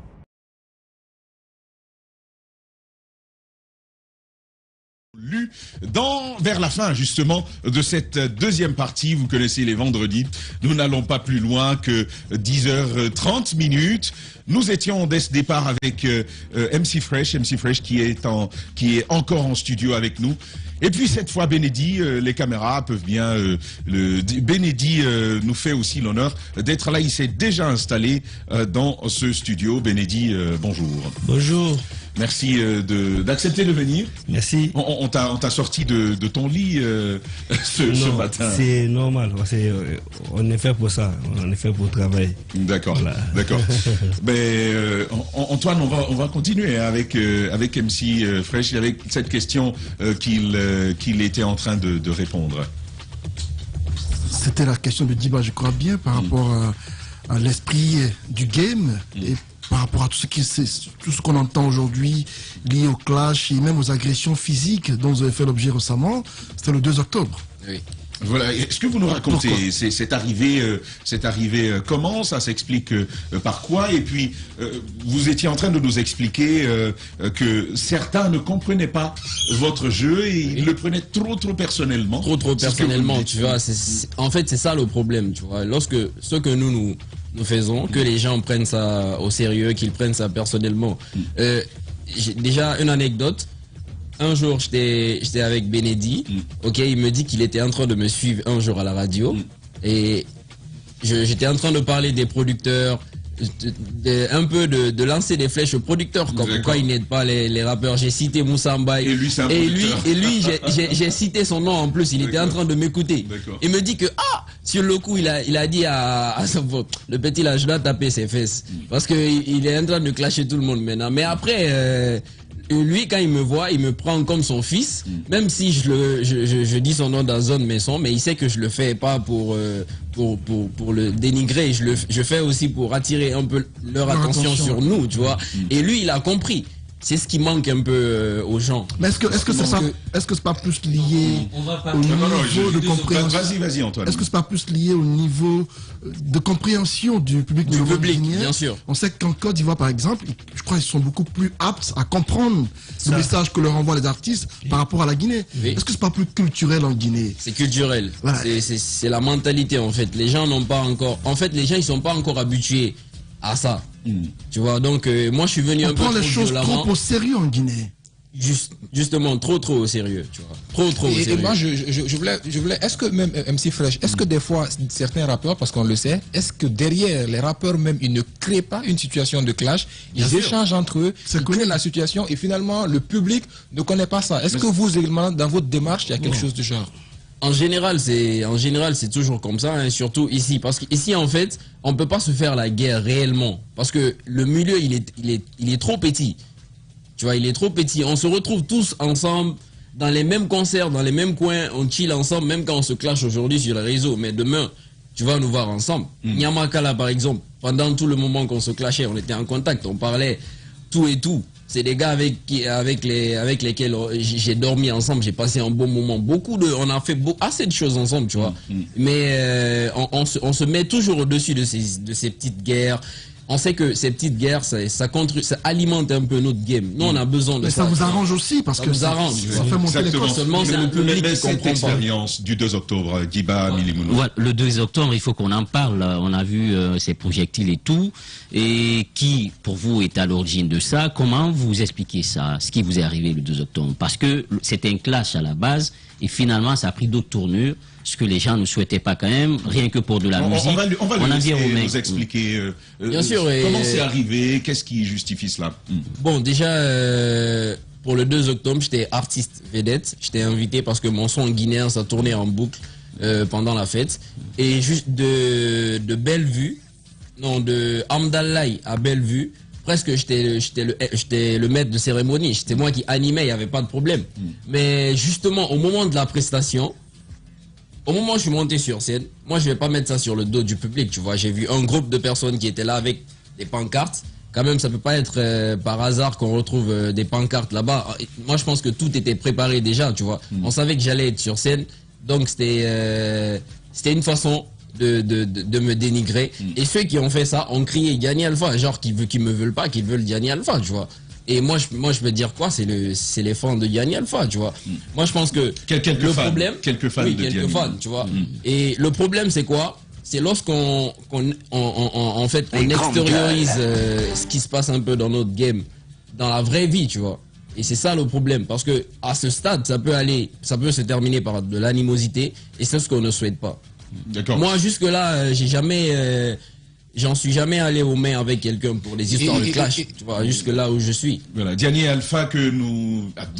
Vers la fin justement de cette deuxième partie, vous connaissez les vendredis, nous n'allons pas plus loin que 10h30 minutes. Nous étions dès ce départ avec MC Fresh qui est encore en studio avec nous. Et puis cette fois, Benedi, les caméras peuvent bien... Benedi nous fait aussi l'honneur d'être là. Il s'est déjà installé dans ce studio. Benedi, bonjour. Bonjour. Merci d'accepter de venir. Merci. On t'a sorti de ton lit ce matin. C'est normal. On est fait pour ça. On est fait pour travailler. D'accord. Voilà. D'accord. Antoine, on va continuer avec MC Fresh avec cette question qu'il était en train de répondre. C'était la question de Diba, je crois bien, par rapport à l'esprit du game et par rapport à tout ce qu'on entend aujourd'hui lié au clash et même aux agressions physiques dont vous avez fait l'objet récemment. C'était le 2 octobre. Oui. Voilà. Est-ce que vous nous racontez cette arrivée comment ça s'explique par quoi? Et puis vous étiez en train de nous expliquer que certains ne comprenaient pas votre jeu et ils le prenaient trop personnellement. Trop personnellement, tu vois. En fait, c'est ça le problème, tu vois. Lorsque ce que nous faisons, que les gens prennent ça au sérieux, qu'ils prennent ça personnellement. J'ai déjà une anecdote. Un jour, j'étais avec Benedi. Ok, il me dit qu'il était en train de me suivre un jour à la radio. Et j'étais en train de parler des producteurs, un peu de lancer des flèches aux producteurs, comme pourquoi ils n'aident pas les rappeurs. J'ai cité Moussa Mbaye. Et lui, c'est un producteur. Et lui, j'ai cité son nom en plus. Il était en train de m'écouter. Il me dit que, sur le coup, il a dit à le petit là, je dois taper ses fesses. Parce qu'il est en train de clasher tout le monde maintenant. Mais après, lui, quand il me voit, il me prend comme son fils, même si je dis son nom dans un de mes sons, mais il sait que je le fais pas pour le dénigrer, je fais aussi pour attirer un peu leur attention sur nous, tu vois. Et lui, il a compris. C'est ce qui manque un peu aux gens. Mais est-ce que c'est pas plus lié au niveau de compréhension? Vas-y Antoine. Est-ce que c'est pas plus lié au niveau de compréhension du public bien sûr. On sait qu'en Côte d'Ivoire, par exemple, je crois qu'ils sont beaucoup plus aptes à comprendre le message que leur envoient les artistes par rapport à la Guinée. Oui. Est-ce que c'est pas plus culturel en Guinée? C'est culturel. Voilà. C'est la mentalité en fait. Les gens n'ont pas encore. En fait, les gens ils sont pas encore habitués à ça. Tu vois, donc moi je suis venu un peu trop violemment. On prend les choses trop au sérieux en Guinée. Justement, trop au sérieux, tu vois. Trop au sérieux. Et moi je voulais, est-ce que même MC Fresh, est-ce que des fois certains rappeurs, parce qu'on le sait, est-ce que derrière les rappeurs même, ils ne créent pas une situation de clash, ils échangent entre eux, ils créent la situation et finalement le public ne connaît pas ça. Est-ce que vous également, dans votre démarche, il y a quelque chose du genre? En général, c'est toujours comme ça, hein, surtout ici. Parce qu'ici, en fait, on ne peut pas se faire la guerre réellement. Parce que le milieu, il est trop petit. Tu vois, il est trop petit. On se retrouve tous ensemble, dans les mêmes concerts, dans les mêmes coins. On chill ensemble, même quand on se clash aujourd'hui sur les réseaux. Mais demain, tu vas nous voir ensemble. Nyamakala, par exemple, pendant tout le moment qu'on se clashait, on était en contact, on parlait tout et tout. C'est des gars avec lesquels j'ai dormi ensemble, j'ai passé un bon moment. On a fait assez de choses ensemble, tu vois. Mais on se met toujours au-dessus de ces petites guerres. On sait que ces petites guerres, ça alimente un peu notre game. Nous, on a besoin de ça. Mais ça vous arrange aussi, parce que ça fait monter les costs. Seulement, c'est le public qui comprend pas. L'expérience du 2 octobre, Diba Milimounou. Voilà, le 2 octobre, il faut qu'on en parle. On a vu ces projectiles et tout. Et qui, pour vous, est à l'origine de ça? Comment vous expliquez ça, ce qui vous est arrivé le 2 octobre? Parce que c'était un clash à la base, et finalement, ça a pris d'autres tournures, ce que les gens ne souhaitaient pas quand même, rien que pour de la musique. On va nous expliquer bien sûr, comment c'est arrivé, qu'est-ce qui justifie cela. Bon, déjà, pour le 2 octobre, j'étais artiste vedette. J'étais invité parce que mon son guinéen, ça tournait en boucle pendant la fête. Et juste de Bellevue, non, de Amdallaï à Bellevue, presque j'étais le maître de cérémonie. C'était moi qui animais, il n'y avait pas de problème. Mais justement, au moment de la prestation, au moment où je suis monté sur scène, moi je vais pas mettre ça sur le dos du public, tu vois. J'ai vu un groupe de personnes qui étaient là avec des pancartes. Quand même, ça peut pas être par hasard qu'on retrouve des pancartes là-bas. Moi, je pense que tout était préparé déjà, tu vois. On savait que j'allais être sur scène, donc c'était une façon de me dénigrer. Et ceux qui ont fait ça ont crié Gianni Alpha, genre qui me veulent pas, qui veulent Gianni Alpha, tu vois. Et moi je peux dire quoi, c'est les fans de Gianni Alpha, tu vois. Moi je pense que quelques fans, tu vois. Et le problème c'est quoi? C'est lorsqu'on en fait on extériorise ce qui se passe un peu dans notre game, dans la vraie vie, tu vois. Et c'est ça le problème, parce que à ce stade, ça peut se terminer par de l'animosité, et c'est ce qu'on ne souhaite pas. D'accord. Moi, jusque-là, j'en suis jamais allé aux mains avec quelqu'un pour les histoires de clash, tu vois, jusque là où je suis. Voilà, Diani et Alpha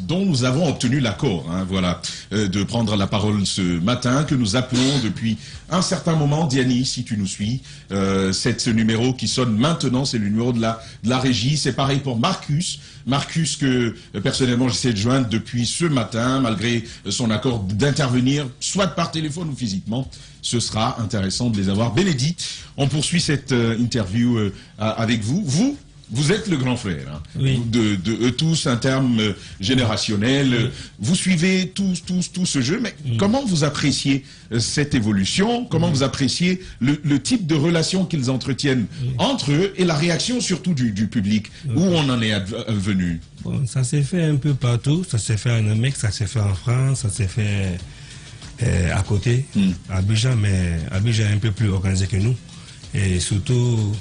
dont nous avons obtenu l'accord, hein, voilà, de prendre la parole ce matin, que nous appelons depuis un certain moment. Diani, si tu nous suis, ce numéro qui sonne maintenant, c'est le numéro de la régie. C'est pareil pour Marcus. Marcus que personnellement j'essaie de joindre depuis ce matin, malgré son accord d'intervenir, soit par téléphone ou physiquement. Ce sera intéressant de les avoir. Bénédicte, on poursuit cette interview avec vous. Vous êtes le grand frère, hein, oui. de tous, un terme générationnel. Oui. Vous suivez tout ce jeu, mais comment vous appréciez cette évolution? Comment vous appréciez le type de relation qu'ils entretiennent entre eux et la réaction surtout du public? Où on en est venu? Bon, ça s'est fait un peu partout. Ça s'est fait en Amérique, ça s'est fait en France, ça s'est fait à côté, à Abidjan, mais Abidjan est un peu plus organisé que nous. Et surtout,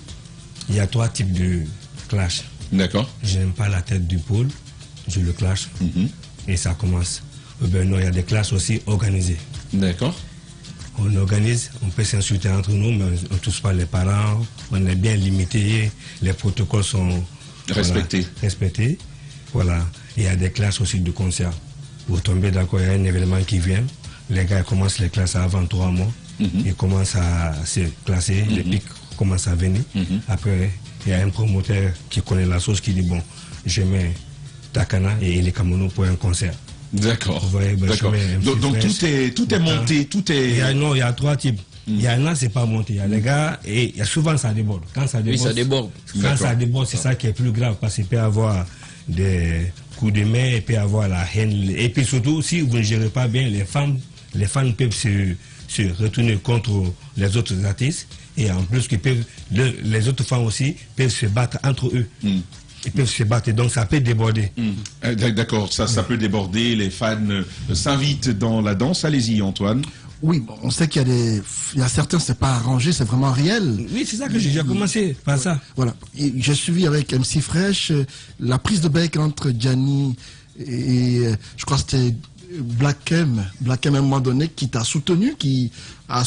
il y a 3 types de clash. D'accord. Je n'aime pas la tête du pôle, je le clash. Et ça commence. Ben non, il y a des clashes aussi organisées. D'accord. On organise, on peut s'insulter entre nous, mais on ne touche pas les parents, on est bien limité, les protocoles sont respectés. Voilà. Il y a des classes aussi de concert. Vous tombez d'accord, il y a un événement qui vient. Les gars commencent les classes avant 3 mois. Ils commencent à se classer, les pics commencent à venir. Après, il y a un promoteur qui connaît la sauce qui dit bon, je mets Takana et les Kamono pour un concert. D'accord. Donc tout est monté, tout est. Il y a 3 types. Il y en a, c'est pas monté. Il y a les gars, et souvent ça déborde. Quand ça déborde, oui, ça déborde. Quand ça déborde, c'est ça qui est plus grave, parce qu'il peut y avoir des coups de main, il peut y avoir la haine. Et puis surtout, si vous ne gérez pas bien, les fans peuvent se retourner contre les autres artistes. Et en plus, les autres fans aussi peuvent se battre entre eux. Ils peuvent se battre, donc ça peut déborder. D'accord, ça peut déborder, les fans s'invitent dans la danse. Allez-y, Antoine. Oui, on sait qu'il y a certains, c'est pas arrangé, c'est vraiment réel. Oui, c'est ça que j'ai commencé par ça. Voilà. J'ai suivi avec MC Fresh la prise de bec entre Diani et je crois que c'était Black M à un moment donné qui a soutenu un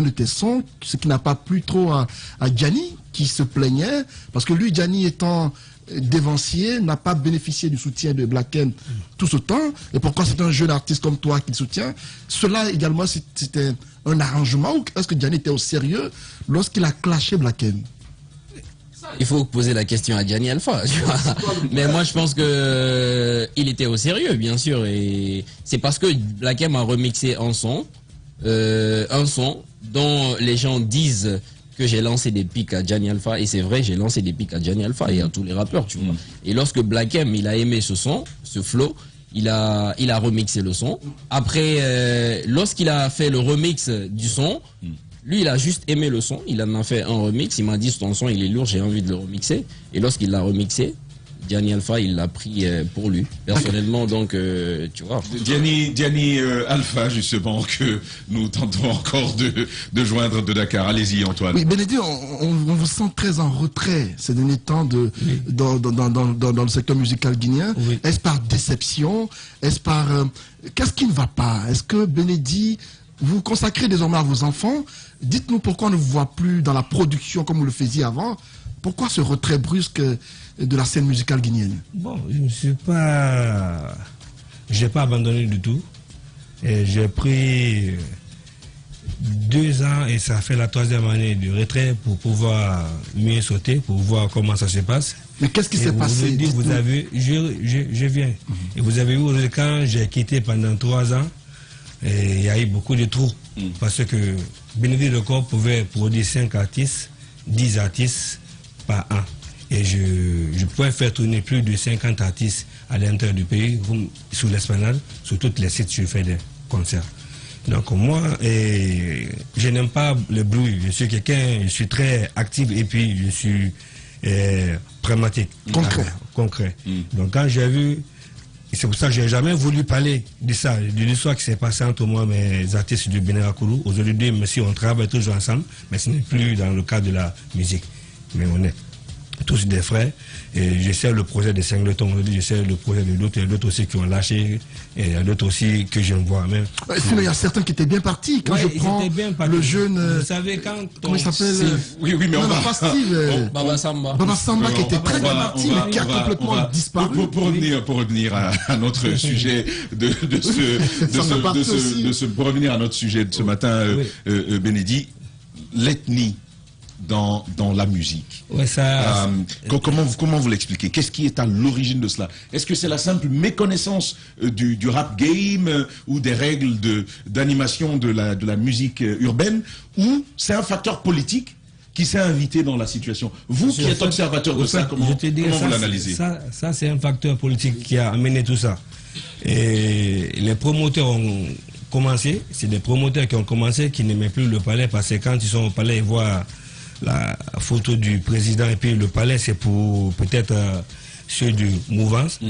de tes sons, ce qui n'a pas plu trop à Diani qui se plaignait parce que lui, Diani étant dévancier, n'a pas bénéficié du soutien de Black M tout ce temps. Et pourquoi c'est un jeune artiste comme toi qui le soutient? Cela également, c'était un arrangement ou est-ce que Diani était au sérieux lorsqu'il a clashé Black M? Il faut poser la question à Diani Alpha, tu vois. Mais moi je pense que il était au sérieux, bien sûr, et c'est parce que Black M a remixé un son dont les gens disent que j'ai lancé des pics à Diani Alpha, et c'est vrai, j'ai lancé des pics à Diani Alpha et à tous les rappeurs, tu vois. Et lorsque Black M, il a aimé ce son, ce flow, il a remixé le son. Après, lorsqu'il a fait le remix du son, lui, il a juste aimé le son, il en a fait un remix, il m'a dit ton son il est lourd, j'ai envie de le remixer. Et lorsqu'il l'a remixé, Diani Alpha, il l'a pris pour lui, personnellement, donc tu vois. Diani Alpha, justement, que nous tentons encore de joindre de Dakar. Allez-y, Antoine. Oui, Bénédicte, on vous sent très en retrait ces derniers temps dans le secteur musical guinéen. Oui. Est-ce par déception? Est-ce par... qu'est-ce qui ne va pas? Est-ce que Bénédicte, vous consacrez désormais à vos enfants? Dites-nous pourquoi on ne vous voit plus dans la production comme vous le faisiez avant. Pourquoi ce retrait brusque de la scène musicale guinéenne? Bon, je n'ai pas abandonné du tout. J'ai pris 2 ans et ça fait la 3e année de retrait pour pouvoir mieux sauter, pour voir comment ça se passe. Mais qu'est-ce qui s'est passé? Vous avez, je viens. Et vous avez vu, quand j'ai quitté pendant 3 ans, il y a eu beaucoup de trous. Parce que Bénédicte Record pouvait produire 5 artistes, 10 artistes par an. Et je pouvais faire tourner plus de 50 artistes à l'intérieur du pays, sur l'Esplanade, sur toutes les sites, je fais des concerts. Donc moi, je n'aime pas le bruit. Je suis quelqu'un, je suis très actif et puis je suis pragmatique. Concret. Donc quand j'ai vu, c'est pour ça que je n'ai jamais voulu parler de ça, de l'histoire qui s'est passée entre moi et mes artistes du Bénin Akourou. Aujourd'hui, si on travaille toujours ensemble, mais ce n'est plus dans le cadre de la musique. Mais on est. tous des frères. Et je sais le projet des Singletons, je sais le projet de d'autres, il y a d'autres aussi qui ont lâché, et il y a d'autres aussi que je ne vois même. Sinon, il y a certains qui étaient bien partis. Quand je prends le jeune... Vous savez, quand... Comment il s'appelle Oui, mais on va... pas Steve. Baba Samba. Baba Samba qui était très bien parti, mais qui a complètement disparu. Pour revenir à notre sujet pour revenir à notre sujet de ce matin, Bénédit, l'ethnie dans la musique. Ouais, ça... Comment vous l'expliquez? Qu'est-ce qui est à l'origine de cela? Est-ce que c'est la simple méconnaissance du rap game ou des règles d'animation de la musique urbaine, ou c'est un facteur politique qui s'est invité dans la situation? Vous qui êtes observateur de ça, comment vous l'analysez? Ça c'est un facteur politique qui a amené tout ça. Et les promoteurs ont commencé, c'est des promoteurs qui ont commencé, qui n'aimaient plus le palais, parce que quand ils sont au palais, ils voient la photo du président et puis le palais, c'est pour peut-être ceux du mouvance.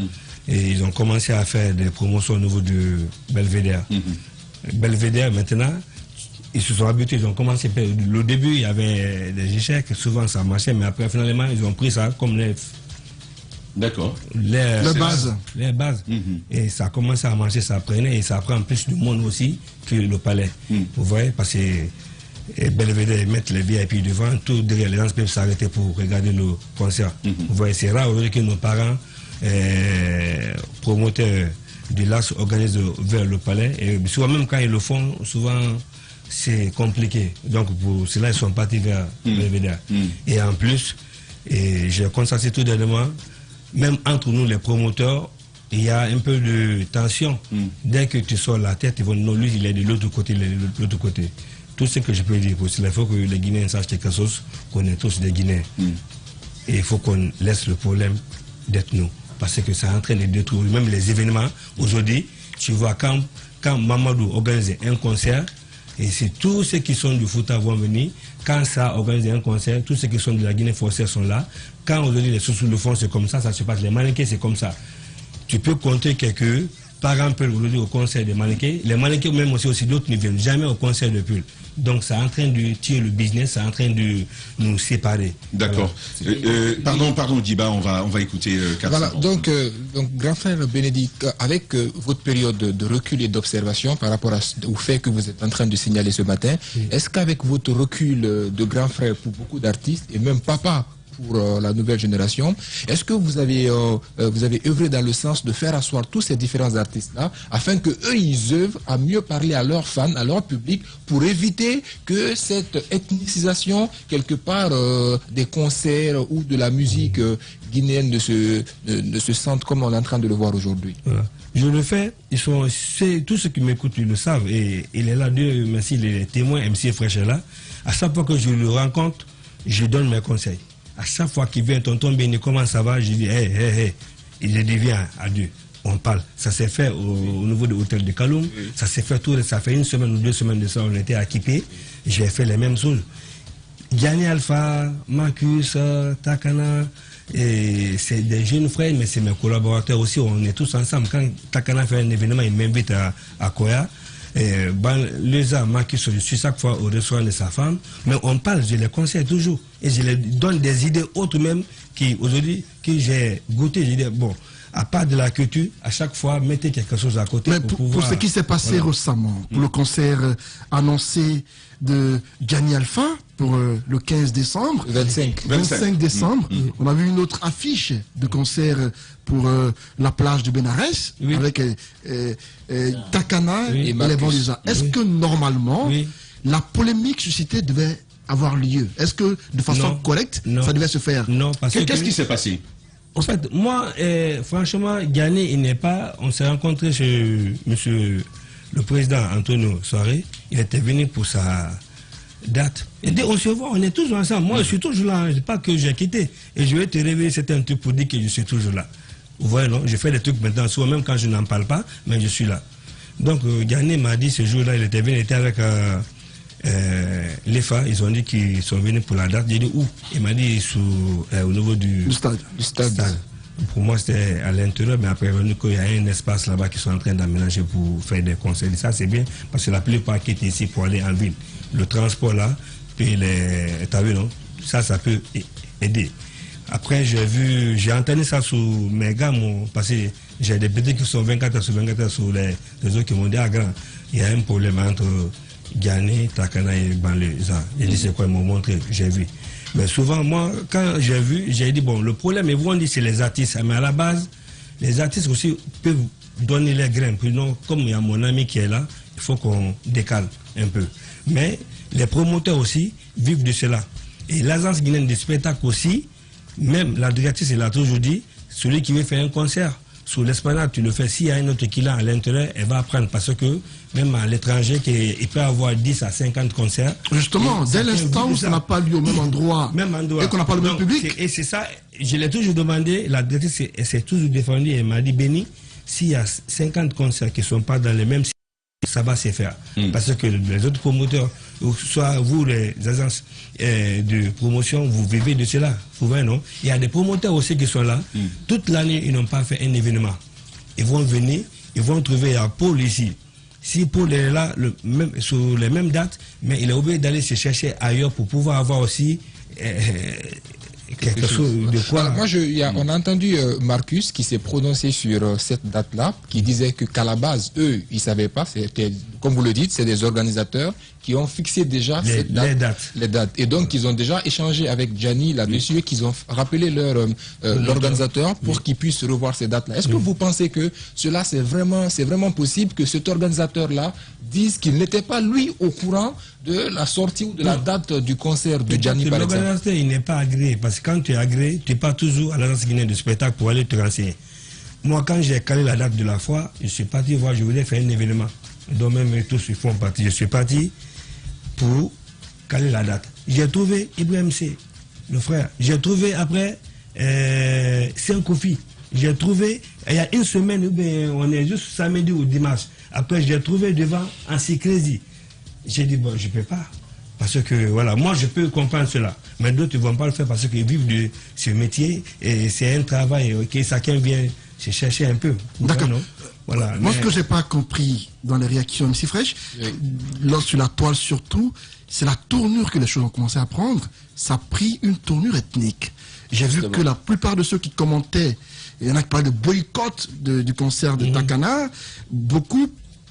Et ils ont commencé à faire des promotions au niveau du Belvédère. Belvédère, maintenant, ils se sont habitués, ils ont commencé. Le début, il y avait des échecs, souvent ça marchait, mais après, finalement, ils ont pris ça comme les... D'accord. Les bases. Et ça a commencé à marcher, ça prenait, et ça prend plus de monde aussi que le palais. Vous voyez, parce que Belvédère, ils mettent les VIP devant, tout derrière, les gens peuvent s'arrêter pour regarder le concert. Vous voyez, c'est rare aujourd'hui que nos parents, promoteurs de l'As, organisent vers le palais. Et souvent, même quand ils le font, souvent c'est compliqué. Donc pour cela, ils sont partis vers Belvédère. Et en plus, j'ai constaté tout dernièrement, même entre nous les promoteurs, il y a un peu de tension. Dès que tu sors la tête, ils vont non, lui il est de l'autre côté, il est de l'autre côté. Tout ce que je peux dire, c'est qu'il faut que les Guinéens sachent quelque chose, qu'on est tous des Guinéens. Et il faut qu'on laisse le problème d'être nous. Parce que ça est en train de détruire même les événements. Aujourd'hui, tu vois, quand Mamadou organise un concert, et c'est tous ceux qui sont du Fouta vont venir. Quand ça organise un concert, tous ceux qui sont de la Guinée française sont là. Quand aujourd'hui les sous le fond, c'est comme ça se passe. Les mannequins, c'est comme ça. Tu peux compter quelques parents peuvent aujourd'hui au concert des mannequins. Les mannequins, même aussi d'autres, ne viennent jamais au concert de Pull. Donc, c'est en train de tuer le business, c'est en train de nous séparer. D'accord. Pardon, Djiba, on va écouter Voilà, donc, grand frère Bénédicte, avec votre période de recul et d'observation par rapport au fait que vous êtes en train de signaler ce matin, est-ce qu'avec votre recul de grand frère pour beaucoup d'artistes, et même papa pour la nouvelle génération, est-ce que vous avez œuvré dans le sens de faire asseoir tous ces différents artistes-là afin que eux ils œuvrent à mieux parler à leurs fans, à leur public, pour éviter que cette ethnicisation quelque part des concerts ou de la musique guinéenne ne se sente comme on est en train de le voir aujourd'hui? Voilà. Je le fais, tous ceux qui m'écoutent, ils le savent, et il est là, Dieu merci, les témoins, MC Fresh est là. À chaque fois que je le rencontre, je donne mes conseils. À chaque fois qu'il vient, tonton Béni, comment ça va? Je dis, hey, il le devient à Dieu. On parle. Ça s'est fait au niveau de l'hôtel de Kaloum. Ça s'est fait ça fait 1 semaine ou 2 semaines de ça, on était équipés. J'ai fait les mêmes choses. Gianni Alpha, Marcus, Takana, c'est des jeunes frères, mais c'est mes collaborateurs aussi. On est tous ensemble. Quand Takana fait un événement, il m'invite à Koya. Leza, Marcus, je suis chaque fois au restaurant de sa femme, mais on parle, je les conseille toujours et je les donne des idées autres même qui aujourd'hui que j'ai goûté. Je dis bon, à part de la culture, à chaque fois mettez quelque chose à côté. Mais pour ce qui s'est passé récemment, pour le concert annoncé de Gianni Alpha pour le 15 décembre, 25 décembre, on a vu une autre affiche de concert pour la plage de Benares avec Takana et les Banlieusards. Est-ce que normalement la polémique suscitée devait avoir lieu? Est-ce que de façon correcte ça devait se faire? Non, parce que qu'est-ce qui s'est passé? En fait, moi, franchement, Gianni, il n'est pas. On s'est rencontré chez monsieur le président Antonio Soiré. Il était venu pour sa date. Et dès on se voit, on est toujours ensemble. Moi, je suis toujours là. Je ne dis pas que j'ai quitté. Et je vais te réveiller, c'était un truc pour dire que je suis toujours là. Vous voyez, non? Je fais des trucs maintenant, soit même quand je n'en parle pas, mais je suis là. Donc, Gianni m'a dit ce jour-là, il était venu, il était avec l'EFA. Ils ont dit qu'ils sont venus pour la date. J'ai dit où? Il m'a dit au niveau du stade. Pour moi, c'était à l'intérieur, mais après, il y a un espace là-bas qui sont en train d'aménager pour faire des concerts. Et ça, c'est bien, parce que la plupart qui étaient ici pour aller en ville, le transport là, puis t'as vu, non? Ça peut aider. Après, j'ai entendu ça sur mes gars, parce que j'ai des petits qui sont 24 heures sur 24 heures sur les réseaux qui m'ont dit, ah grand, il y a un problème entre Gani, Takana et banlieue. J'ai dit, c'est quoi, ils m'ont montré, j'ai vu. Mais souvent, moi, quand j'ai vu, j'ai dit, bon, le problème, ils vont dire, c'est les artistes. Mais à la base, les artistes aussi peuvent donner les grains. Puis non, comme il y a mon ami qui est là, il faut qu'on décale un peu. Mais les promoteurs aussi vivent de cela. Et l'agence guinéenne de spectacle aussi, même la directrice, elle a toujours dit, celui qui veut faire un concert, sur l'esplanade, tu le fais. S'il y a un autre qui l'a à l'intérieur, elle va apprendre. Parce que même à l'étranger, il peut avoir 10 à 50 concerts. Justement, dès l'instant où ça n'a pas lieu au même endroit, et qu'on n'a pas le même public. Et c'est ça, je l'ai toujours demandé, la directrice s'est toujours défendue, elle m'a dit, Béni, s'il y a 50 concerts qui ne sont pas dans les mêmes, ça va se faire. Parce que les autres promoteurs, soit vous, les agences de promotion, vous vivez de cela. Vous voyez, non? Il y a des promoteurs aussi qui sont là. Toute l'année, ils n'ont pas fait un événement. Ils vont venir, ils vont trouver à Paul ici. Si Paul est là sur les mêmes dates, mais il est obligé d'aller se chercher ailleurs pour pouvoir avoir aussi quelque chose de quoi. Alors, moi, on a entendu Marcus qui s'est prononcé sur cette date-là, qui disait qu'à la base, eux, ils ne savaient pas. C'était, comme vous le dites, c'est des organisateurs qui ont fixé déjà les dates. Et donc, ils ont déjà échangé avec Gianni là-dessus et qu'ils ont rappelé l'organisateur pour qu'il puisse revoir ces dates-là. Est-ce que vous pensez que cela, c'est vraiment possible que cet organisateur-là dise qu'il n'était pas, lui, au courant de la sortie ou de la date du concert de Gianni, par exemple? L'organisateur, il n'est pas agréé. Parce que quand tu es agréé, tu n'es pas toujours à l'agence guinéenne de spectacle pour aller te renseigner. Moi, quand j'ai calé la date de la fois, je suis parti voir, je voulais faire un événement. Donc même tous ils font partie. Je suis parti pour caler la date. J'ai trouvé Ibrahim C, le frère. J'ai trouvé après Saint-Kofi. J'ai trouvé, il y a une semaine, on est juste samedi ou dimanche. Après, j'ai trouvé devant Ansi-Crési. J'ai dit, bon, je ne peux pas. Parce que, voilà, moi, je peux comprendre cela. Mais d'autres ne vont pas le faire parce qu'ils vivent de ce métier. Et c'est un travail que chacun vient se chercher un peu. D'accord. Voilà, moi, ce que je n'ai pas compris dans les réactions MC Fresh, sur la toile surtout, c'est la tournure que les choses ont commencé à prendre. Ça a pris une tournure ethnique. J'ai vu que la plupart de ceux qui commentaient, il y en a qui parlaient de boycott du concert de Takana, beaucoup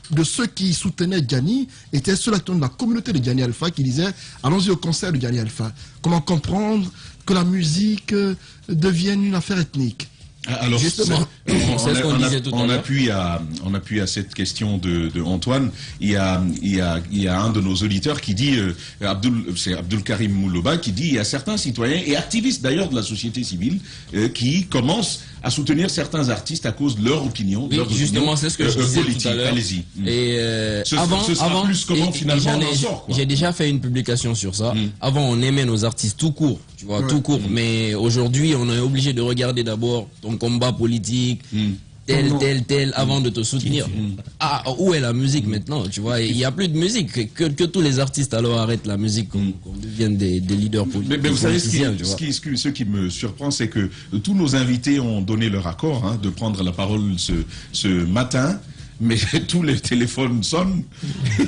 de ceux qui soutenaient Gianni étaient ceux de la communauté de Gianni Alpha qui disaient allons-y au concert de Gianni Alpha. Comment comprendre que la musique devienne une affaire ethnique? Alors, justement, on appuie à cette question de Antoine. Il y a un de nos auditeurs qui dit, c'est Abdul Karim Mouloba, qui dit il y a certains citoyens et activistes d'ailleurs de la société civile qui commencent à soutenir certains artistes à cause de leur opinion. Oui, justement, c'est ce que je disais tout à l'heure. Allez-y. Et avant, plus comment finalement on en sort. J'ai déjà fait une publication sur ça. Avant, on aimait nos artistes tout court, tu vois, tout court. Mais aujourd'hui, on est obligé de regarder d'abord ton combat politique, tel, avant de te soutenir. Ah, où est la musique maintenant, tu vois? Il n'y a plus de musique. Que tous les artistes alors arrêtent la musique, qu'on devienne des leaders politiques. Mais vous savez, ce qui me surprend, c'est que tous nos invités ont donné leur accord de prendre la parole ce matin. Mais tous les téléphones sonnent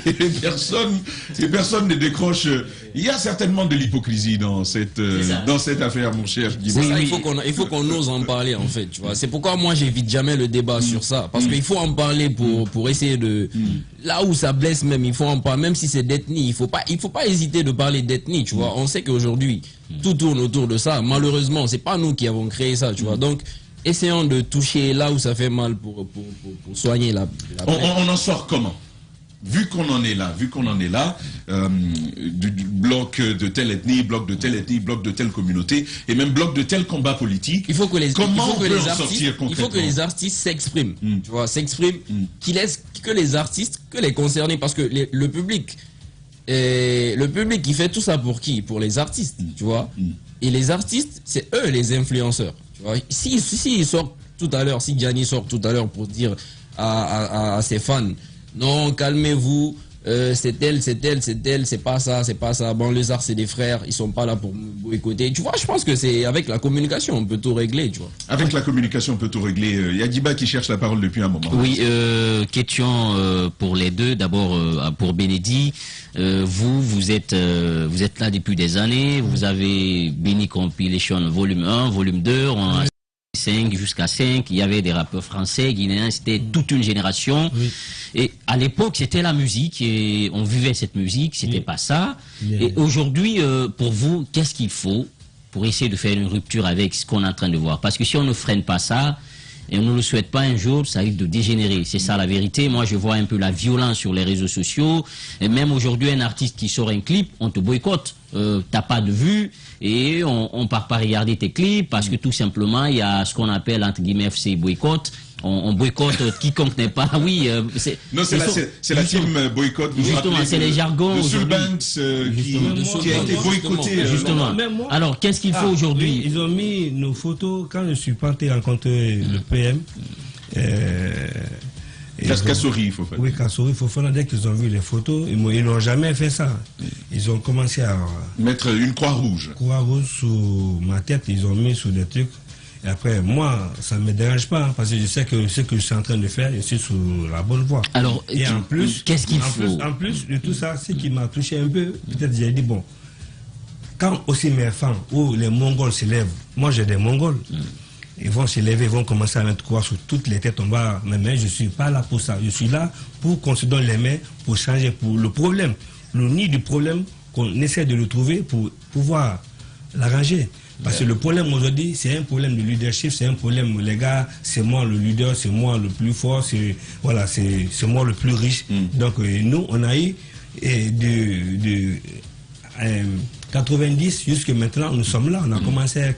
et personne ne décroche. Il y a certainement de l'hypocrisie dans cette affaire, mon cher Guy. C'est ça, il faut qu'on ose en parler, en fait. Tu vois. C'est pourquoi moi, j'évite jamais le débat sur ça. Parce qu'il faut en parler pour essayer de... Là où ça blesse même, il faut en parler. Même si c'est d'ethnie, il faut pas hésiter de parler d'ethnie, tu vois. On sait qu'aujourd'hui, tout tourne autour de ça. Malheureusement, c'est pas nous qui avons créé ça, tu vois. Donc, essayons de toucher là où ça fait mal pour soigner la on en sort comment? Vu qu'on en est là, du bloc de telle ethnie, bloc de telle ethnie, bloc de telle communauté, et même bloc de tel combat politique, il faut que les artistes s'expriment, tu vois, qu'ils laissent que les artistes, que les concernés, parce que le public, il fait tout ça pour qui? Pour les artistes, tu vois. Et les artistes, c'est eux les influenceurs. Si sort tout à l'heure, si Gianni sort tout à l'heure pour dire à ses fans, non, calmez-vous, c'est tel, c'est pas ça, c'est pas ça. Bon, les arts, c'est des frères, ils sont pas là pour nous boycotter. Tu vois, je pense que c'est avec la communication, on peut tout régler, tu vois. Avec la communication, on peut tout régler. Yadiba qui cherche la parole depuis un moment. Oui, question pour les deux. D'abord, pour Benedi. Vous êtes là depuis des années. Vous avez Benny Compilation volume 1, volume 2. On a 5 jusqu'à 5. Il y avait des rappeurs français, guinéens. C'était toute une génération. Oui. Et à l'époque, c'était la musique et on vivait cette musique. C'était pas ça. Et aujourd'hui, pour vous, qu'est-ce qu'il faut pour essayer de faire une rupture avec ce qu'on est en train de voir? Parce que si on ne freine pas ça, et on ne le souhaite pas un jour, ça risque de dégénérer. C'est ça la vérité. Moi, je vois un peu la violence sur les réseaux sociaux. Et même aujourd'hui, un artiste qui sort un clip, on te boycotte. T'as pas de vue et on part pas regarder tes clips parce que tout simplement, il y a ce qu'on appelle, entre guillemets, FC boycott. On boycotte quiconque n'est pas. Oui, non, c'est la team boycott. Justement, c'est les jargons. Le Sulbanks qui a été boycotté. Justement. Alors, qu'est-ce qu'il faut aujourd'hui? Ils ont mis nos photos quand je suis parti rencontrer le PM. Kassouri, Fofana. Oui, Kassouri, Fofana, dès qu'ils ont vu les photos, ils n'ont jamais fait ça. Ils ont commencé à mettre une croix rouge. Croix rouge sous ma tête, ils ont mis sous des trucs. Et après, moi, ça ne me dérange pas, parce que je sais que ce que je suis en train de faire, je suis sur la bonne voie. Alors, et en plus, qu'est-ce qu'il faut? En plus de tout ça, ce qui m'a touché un peu, peut-être j'ai dit, bon, quand aussi mes fans ou les Mongols se lèvent, moi j'ai des Mongols, ils vont se lever, ils vont commencer à mettre croix sur toutes les têtes en bas. Mais je ne suis pas là pour ça. Je suis là pour qu'on se donne les mains, pour changer, pour le problème, le nid du problème, qu'on essaie de le trouver pour pouvoir l'arranger. Parce que le problème aujourd'hui, c'est un problème de leadership, c'est un problème, les gars, c'est moi le leader, c'est moi le plus fort, c'est voilà, c'est moi le plus riche. Donc nous, on a eu de 90 jusqu'à maintenant, nous sommes là. On a commencé avec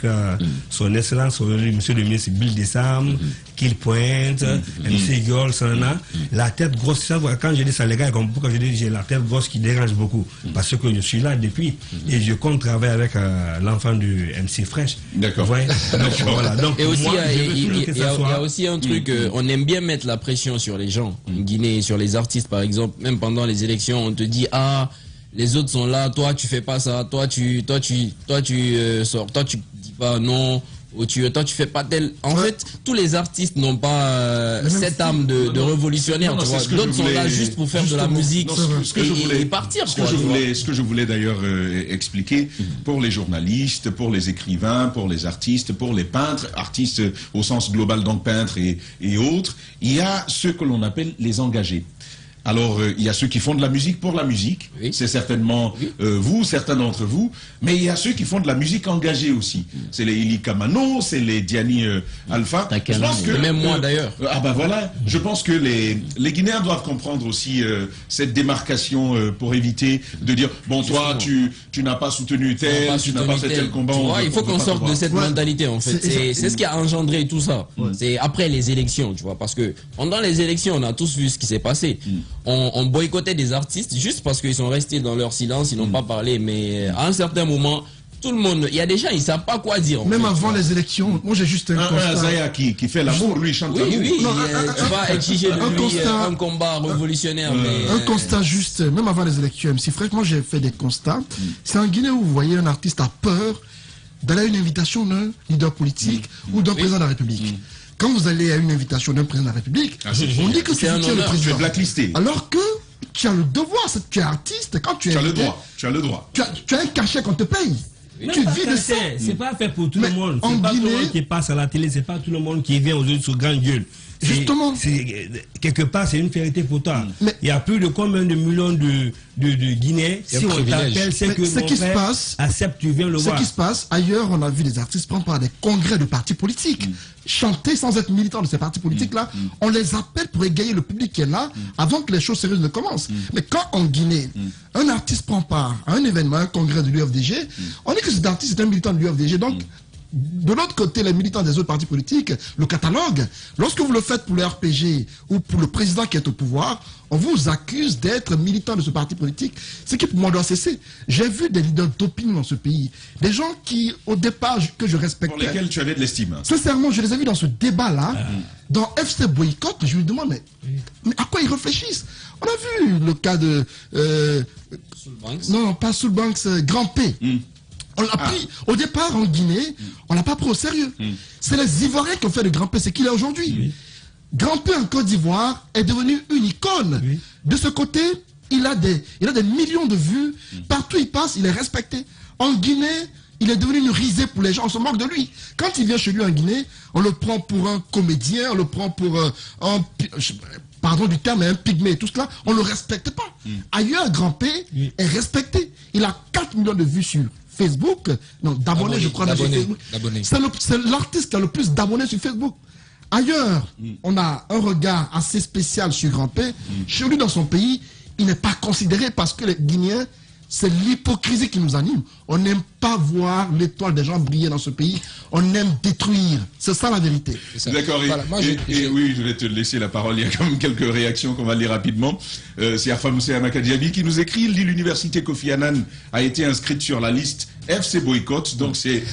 son excellence, monsieur le ministre Bill Dessam, Kill Point, MC Girl, la tête grosse. Quand je dis ça, les gars, comme pourquoi je dis j'ai la tête grosse qui dérange beaucoup. Parce que je suis là depuis et je compte travailler avec l'enfant du MC Fresh. D'accord. Voilà. Donc, et aussi, il y a aussi un truc, on aime bien mettre la pression sur les gens. En Guinée, sur les artistes, par exemple, même pendant les élections, on te dit, les autres sont là, toi tu fais pas ça, toi tu sors, toi tu dis pas non, ou toi tu fais pas tel. En fait, tous les artistes n'ont pas cette âme de révolutionnaire. D'autres sont là juste pour faire de la musique et partir. Ce que je voulais d'ailleurs expliquer pour les journalistes, pour les écrivains, pour les artistes, pour les peintres, artistes au sens global, donc peintres et autres, il y a ceux que l'on appelle les engagés. Alors, il y a ceux qui font de la musique pour la musique, c'est certainement vous, certains d'entre vous, mais il y a ceux qui font de la musique engagée aussi. C'est les Ili Kamano, c'est les Diani Alpha. Je pense que, même moi d'ailleurs. Voilà, je pense que les Guinéens doivent comprendre aussi cette démarcation pour éviter de dire, bon, toi, tu n'as pas soutenu tel, tu n'as pas fait tel combat. Il faut qu'on sorte de cette mentalité, en fait. C'est ce qui a engendré tout ça. C'est après les élections, tu vois, parce que pendant les élections, on a tous vu ce qui s'est passé. On boycottait des artistes juste parce qu'ils sont restés dans leur silence, ils n'ont pas parlé. Mais à un certain moment, tout le monde, il y a des gens, ils ne savent pas quoi dire. Même avant les élections, moi j'ai juste un constat. Zaya qui fait l'amour, lui, il chante l'amour. Oui, tu vas exiger de lui un combat révolutionnaire. Un constat juste, même avant les élections, MC Fresh, moi j'ai fait des constats. C'est en Guinée où vous voyez un artiste a peur d'aller à une invitation d'un leader politique ou d'un président de la République. Quand vous allez à une invitation d'un président de la République, on dit que tu soutiens le président. Tu es blacklisté. Alors que tu as le devoir, tu es artiste, quand tu es invité, tu as le droit. Tu as un cachet qu'on te paye. Tu vis de ça. C'est pas fait pour tout le monde. C'est pas tout le monde qui passe à la télé, c'est pas tout le monde qui vient aux autres sur grande gueule. Justement. Quelque part, c'est une fierté pour toi. Mais il y a plus de combien de millions de Guinéens. Si on t'appelle, c'est que mon frère accepte, tu viens le voir. Ce qui se passe, ailleurs, on a vu des artistes prendre part à des congrès de partis politiques, chanter sans être militants de ces partis politiques-là. On les appelle pour égayer le public qui est là avant que les choses sérieuses ne commencent. Mais quand en Guinée, un artiste prend part à un événement, un congrès de l'UFDG, on dit que cet artiste est un militant de l'UFDG. Donc, de l'autre côté, les militants des autres partis politiques, le catalogue, lorsque vous le faites pour le RPG ou pour le président qui est au pouvoir, on vous accuse d'être militant de ce parti politique, ce qui pour moi doit cesser. J'ai vu des leaders d'opinion dans ce pays, des gens qui, au départ, que je respectais. Pour lesquels tu avais de l'estime. Sincèrement, je les ai vus dans ce débat-là, dans FC Boycott, je me demande, mais à quoi ils réfléchissent? On a vu le cas de... non, pas Soulbanks, Grand P. On l'a pris au départ en Guinée, on l'a pas pris au sérieux. C'est les Ivoiriens qui ont fait le Grand P, c'est qu'il est aujourd'hui. Grand P en Côte d'Ivoire est devenu une icône. De ce côté, il a des millions de vues. Partout il passe, il est respecté. En Guinée, il est devenu une risée pour les gens, on se moque de lui. Quand il vient chez lui en Guinée, on le prend pour un comédien, on le prend pour pardon du terme, un pygmée, tout cela, on ne le respecte pas. Ailleurs, Grand P est respecté. Il a 4 millions de vues sur Facebook, non, d'abonnés, je crois. C'est l'artiste qui a le plus d'abonnés sur Facebook. Ailleurs, on a un regard assez spécial sur Grand P. Chez lui, dans son pays, il n'est pas considéré parce que les Guinéens, c'est l'hypocrisie qui nous anime. On n'aime pas voir l'étoile des gens briller dans ce pays. On aime détruire. C'est ça la vérité. D'accord. Voilà, oui, je vais te laisser la parole. Il y a quand même quelques réactions qu'on va lire rapidement. C'est Arfa Moussé Amakadjabi qui nous écrit: l'université Kofi Annan a été inscrite sur la liste FC Boycott, donc c'est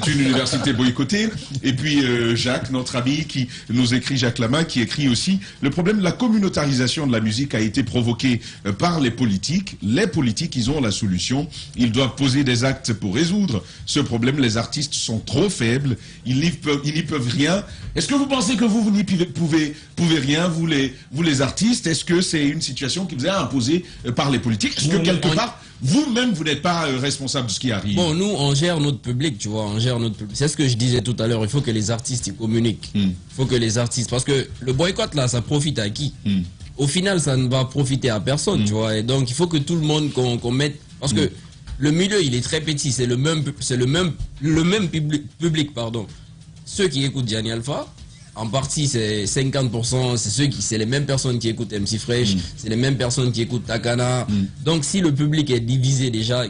une université boycottée. Et puis Jacques, notre ami, qui nous écrit, Jacques Lama, qui écrit aussi: le problème de la communautarisation de la musique a été provoqué par les politiques. Les politiques, ils ont la solution. Ils doivent poser des actes pour résoudre ce problème. Les artistes sont trop faibles, ils n'y peuvent rien. Est-ce que vous pensez que vous n'y pouvez rien, vous les artistes? Est-ce que c'est une situation qui vous est imposée par les politiques? Est-ce que quelque part, vous-même, vous n'êtes pas responsable de ce qui arrive? Bon, nous, on gère notre public, tu vois, on gère notre public. C'est ce que je disais tout à l'heure, il faut que les artistes ils communiquent. Il faut que les artistes, parce que le boycott là, ça profite à qui? Au final, ça ne va profiter à personne, tu vois. Et donc, il faut que tout le monde qu'on mette, parce que le milieu, il est très petit, c'est le même public, pardon. Ceux qui écoutent Gianni Alpha, en partie, c'est 50%, c'est les mêmes personnes qui écoutent MC Fresh, c'est les mêmes personnes qui écoutent Takana. Donc, si le public est divisé déjà,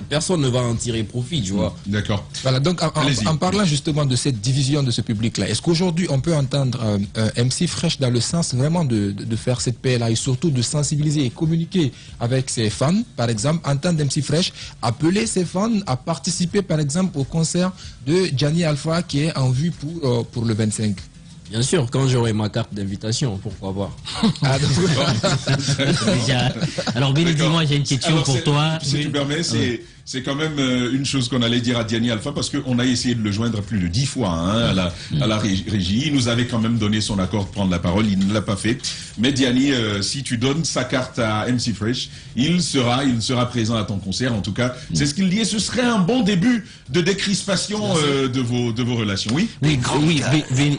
personne ne va en tirer profit, tu vois. D'accord. Voilà, donc en parlant justement de cette division de ce public-là, est-ce qu'aujourd'hui on peut entendre MC Fresh dans le sens vraiment de faire cette paix-là et surtout de sensibiliser et communiquer avec ses fans, par exemple, entendre MC Fresh appeler ses fans à participer par exemple au concert de Gianni Alpha qui est en vue pour le 25? Bien sûr, quand j'aurai ma carte d'invitation, pourquoi pas. Déjà. Alors, Bénédicte, moi j'ai une question pour toi. Si tu permets, c'est quand même une chose qu'on allait dire à Gianni Alpha, parce qu'on a essayé de le joindre plus de 10 fois à la régie. Il nous avait quand même donné son accord de prendre la parole, il ne l'a pas fait. Mais Gianni, si tu donnes sa carte à MC Fresh, il sera présent à ton concert. En tout cas, c'est ce qu'il dit. Et ce serait un bon début de décrispation de vos relations. Oui,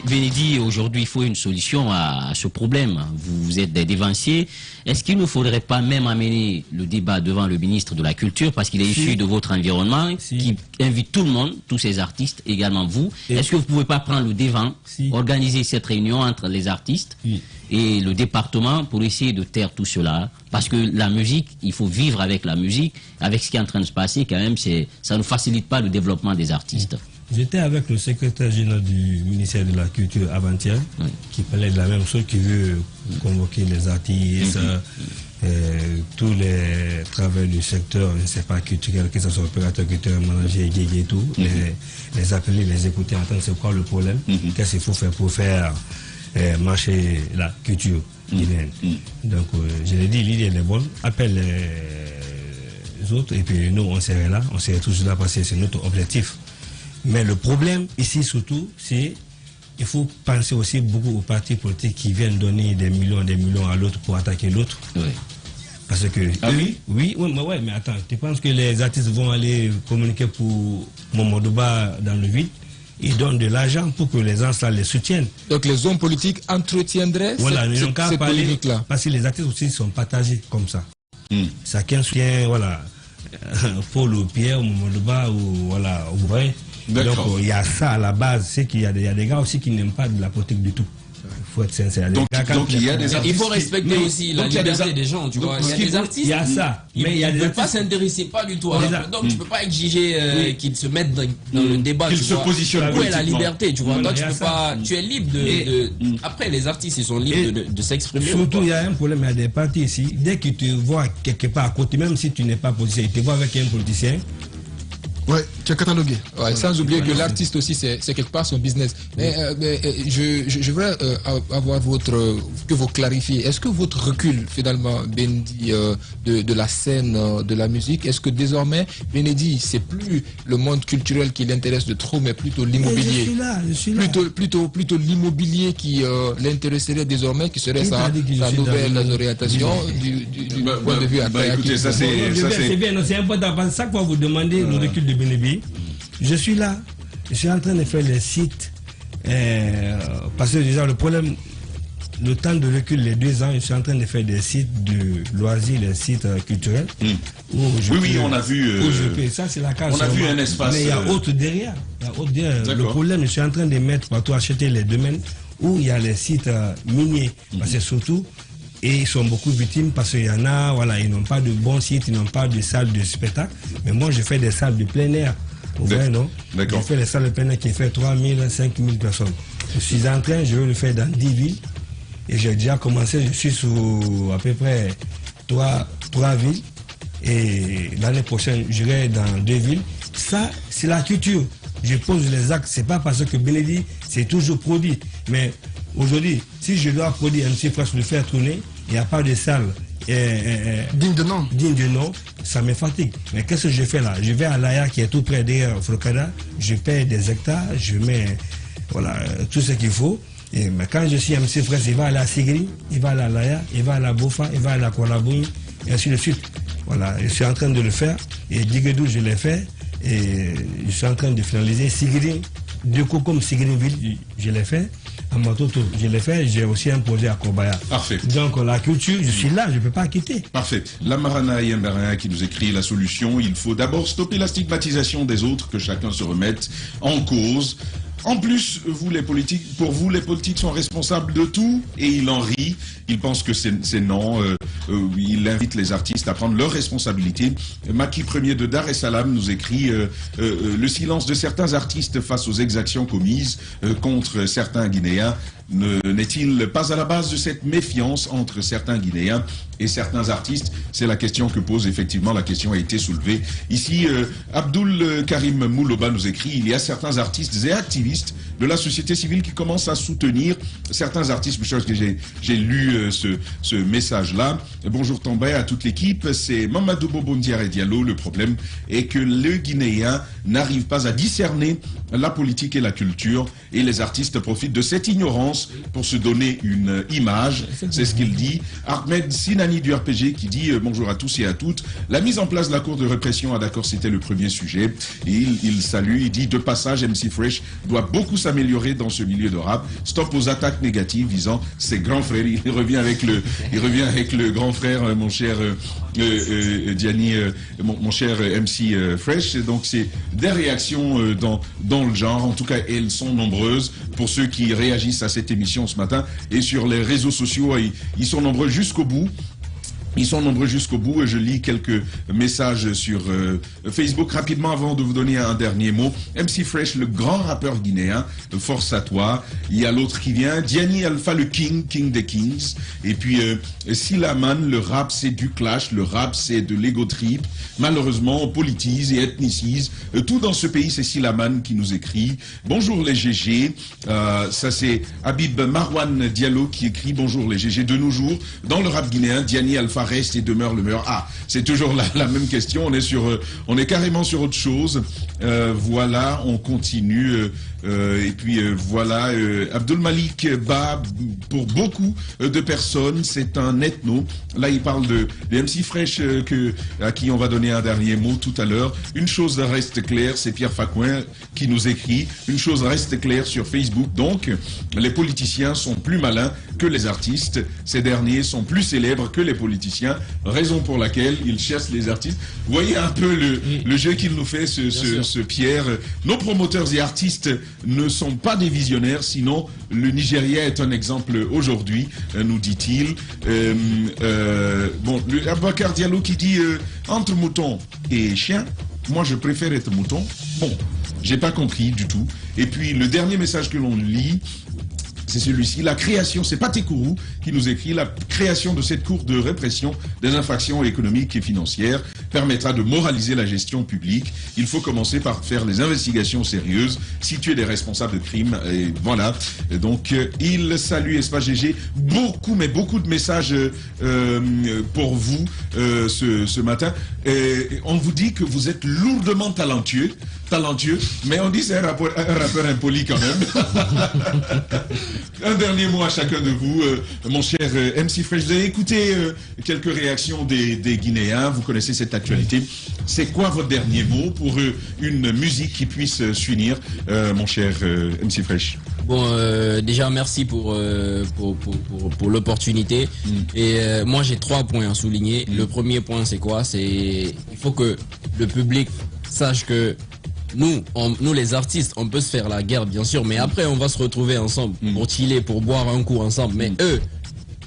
Bénédicte, aujourd'hui, il faut une solution à ce problème. Vous êtes des dévanciers. Est-ce qu'il ne faudrait pas même amener le débat devant le ministre de la Culture, parce qu'il est issu de votre environnement, qui invite tout le monde, tous ces artistes, également vous? Est-ce que vous ne pouvez pas prendre le devant, organiser cette réunion entre les artistes et le département pour essayer de taire tout cela? Parce que la musique, il faut vivre avec la musique, avec ce qui est en train de se passer quand même, ça ne facilite pas le développement des artistes. J'étais avec le secrétaire général du ministère de la Culture avant-hier, qui parlait de la même chose, qui veut convoquer les artistes, tous les travailleurs du secteur, je ne sais pas, culturel, que ce soit opérateur culturel, manager, gig et tout, les appeler, les écouter, entendre c'est quoi le problème, qu'est-ce qu'il faut faire pour faire marcher la culture guinéenne. Donc, je l'ai dit, l'idée est bonne, appelle les autres, et puis nous, on serait là, on serait toujours là parce que c'est notre objectif. Mais le problème ici surtout, c'est qu'il faut penser aussi beaucoup aux partis politiques qui viennent donner des millions à l'autre pour attaquer l'autre. Parce que... Ah oui? Oui, mais attends, tu penses que les artistes vont aller communiquer pour Momodouba dans le vide? Ils donnent de l'argent pour que les gens les soutiennent. Donc les hommes politiques entretiendraient cette polémique-là. Parce que les artistes aussi sont partagés comme ça. Chacun soutient, voilà, Paul ou Pierre ou Momodouba ou voilà, ou Boy. Donc il y a ça à la base, c'est qu'il y a des gars aussi qui n'aiment pas de la politique du tout. Il faut être sincère. Donc il y a des artistes. Il faut respecter aussi la liberté des gens, tu vois. Il y a des artistes. Il y a ça. Mais il y a ne veulent pas s'intéresser, pas du tout. Donc tu peux pas exiger qu'ils se mettent dans le débat. Qu'ils se positionnent. Où est la liberté, tu vois. Toi tu peux pas. Tu es libre de. Après les artistes ils sont libres de s'exprimer. Surtout il y a un problème, il y a des partis ici. Dès qu'ils te voient quelque part à côté, même si tu n'es pas politicien, ils te voient avec un politicien. Tu as catalogué. Ouais, sans oublier que l'artiste aussi, c'est quelque part son business. Mais, je voudrais avoir que vous clarifiez. Est-ce que votre recul, finalement, Bendi, de la scène, de la musique, est-ce que désormais, Bendi, c'est plus le monde culturel qui l'intéresse de trop, mais plutôt l'immobilier? Je suis là. Plutôt l'immobilier qui l'intéresserait désormais, qui serait sa nouvelle orientation du point de vue écoutez, ça c'est bien, c'est important. Parce que chaque fois que vous demandez le recul de Bendi, je suis là, je suis en train de faire les sites, parce que déjà le problème, le temps de recul, les 2 ans, je suis en train de faire des sites de loisirs, des sites culturels. Oui, on a vu. Ça, c'est la case. On a vu un espace. Mais il y a autre derrière. Le problème, je suis en train de mettre partout, acheter les domaines où il y a les sites miniers. Parce que surtout, et ils sont beaucoup victimes parce qu'il y en a, voilà, ils n'ont pas de bons sites, ils n'ont pas de salles de spectacle. Mais moi, je fais des salles de plein air. Vous voyez, non? Je fais les salles de plein air qui fait 3 000, 5 000 personnes. Je suis en train, je vais le faire dans 10 villes. Et j'ai déjà commencé, je suis sur à peu près 3 villes. Et l'année prochaine, j'irai dans 2 villes. Ça, c'est la culture. Je pose les actes. C'est pas parce que Bendi, c'est toujours produit. Mais aujourd'hui, si je dois produire MC Fresh, le faire tourner, il n'y a pas de salle digne de nom, ça me fatigue. Mais qu'est-ce que je fais là? Je vais à l'Aya qui est tout près derrière Frocada, je paye des hectares, je mets tout ce qu'il faut. Mais quand je suis MC Fresh, il va à la Sigri, il va à la Laya, il va à la Bofa, il va à la Koualabouni, et ainsi de suite. Voilà, je suis en train de le faire. Et Digedou, je l'ai fait. Et je suis en train de finaliser. Sigri, du coup, comme Sigri-Ville, je l'ai fait. À Matoto, je l'ai fait. J'ai aussi un projet à Kobaya. Parfait. Donc, la culture, je suis là, je ne peux pas quitter. Parfait. La Marana Yemberin qui nous écrit la solution. Il faut d'abord stopper la stigmatisation des autres, que chacun se remette en cause. En plus, pour vous, les politiques sont responsables de tout et il en rit. Il pense que c'est non. Il invite les artistes à prendre leurs responsabilités. Maki Premier de Dar es Salaam nous écrit le silence de certains artistes face aux exactions commises contre certains Guinéens n'est-il pas à la base de cette méfiance entre certains Guinéens et certains artistes? C'est la question que pose effectivement, la question a été soulevée. Ici, Abdul Karim Mouloba nous écrit, il y a certains artistes et activistes de la société civile qui commencent à soutenir certains artistes. Je pense que j'ai lu ce message-là. Bonjour Tambay à toute l'équipe, c'est Mamadou Bobondiare Diallo. Le problème est que le Guinéen n'arrive pas à discerner la politique et la culture et les artistes profitent de cette ignorance pour se donner une image. C'est ce qu'il dit. Ahmed Sinani du RPG qui dit bonjour à tous et à toutes. La mise en place de la cour de répression, d'accord, c'était le premier sujet. Et il salue, il dit de passage, MC Fresh doit beaucoup s'améliorer dans ce milieu de rap. Stop aux attaques négatives visant ses grands frères. Il revient avec le grand frère, mon cher Diani, mon cher MC Fresh. Donc c'est des réactions dans le genre. En tout cas, elles sont nombreuses pour ceux qui réagissent à cette émission ce matin. Et sur les réseaux sociaux, ils sont nombreux jusqu'au bout. Ils sont nombreux jusqu'au bout et je lis quelques messages sur Facebook rapidement avant de vous donner un dernier mot. MC Fresh, le grand rappeur guinéen, force à toi. Il y a l'autre qui vient, Diani Alpha, le king des kings. Et puis Silaman, le rap c'est du clash, le rap c'est de l'ego trip. Malheureusement, on politise et ethnicise. Tout dans ce pays, c'est Silaman qui nous écrit. Bonjour les GG. Ça c'est Habib Marwan Diallo qui écrit bonjour les GG. De nos jours, dans le rap guinéen, Diani Alpha reste et demeure le meilleur. Ah, c'est toujours la même question. On est carrément sur autre chose. Voilà, on continue. Et puis voilà, Abdul Malik Ba, pour beaucoup de personnes, c'est un ethno. Là, il parle de MC Fresh à qui on va donner un dernier mot tout à l'heure. Une chose reste claire, c'est Pierre Facouin qui nous écrit. Une chose reste claire sur Facebook. Donc, les politiciens sont plus malins que les artistes. Ces derniers sont plus célèbres que les politiciens. Raison pour laquelle ils chassent les artistes. Vous voyez un peu le jeu qu'il nous fait, ce Pierre. Nos promoteurs et artistes ne sont pas des visionnaires, sinon le Nigeria est un exemple aujourd'hui, nous dit-il. Bon, le Abakar Diallo qui dit entre mouton et chien, moi je préfère être mouton. Bon, j'ai pas compris du tout. Et puis le dernier message que l'on lit, c'est celui-ci. La création, c'est Patekourou qui nous écrit, la création de cette cour de répression des infractions économiques et financières permettra de moraliser la gestion publique. Il faut commencer par faire les investigations sérieuses, situer les responsables de crimes, et voilà. Et donc, il salue Espace GG. Beaucoup de messages pour vous ce matin. Et on vous dit que vous êtes lourdement talentueux, mais on dit c'est un rappeur impoli quand même. Un dernier mot à chacun de vous, mon cher MC Fresh. Vous avez écouté quelques réactions des Guinéens, vous connaissez cette actualité. C'est quoi votre dernier mot pour une musique qui puisse s'unir, mon cher MC Fresh? Bon, déjà merci pour l'opportunité. Et moi j'ai 3 points à souligner. Le premier point c'est quoi? Il faut que le public sache que nous les artistes, on peut se faire la guerre bien sûr, mais après on va se retrouver ensemble pour chiller, pour boire un coup ensemble. Mais eux,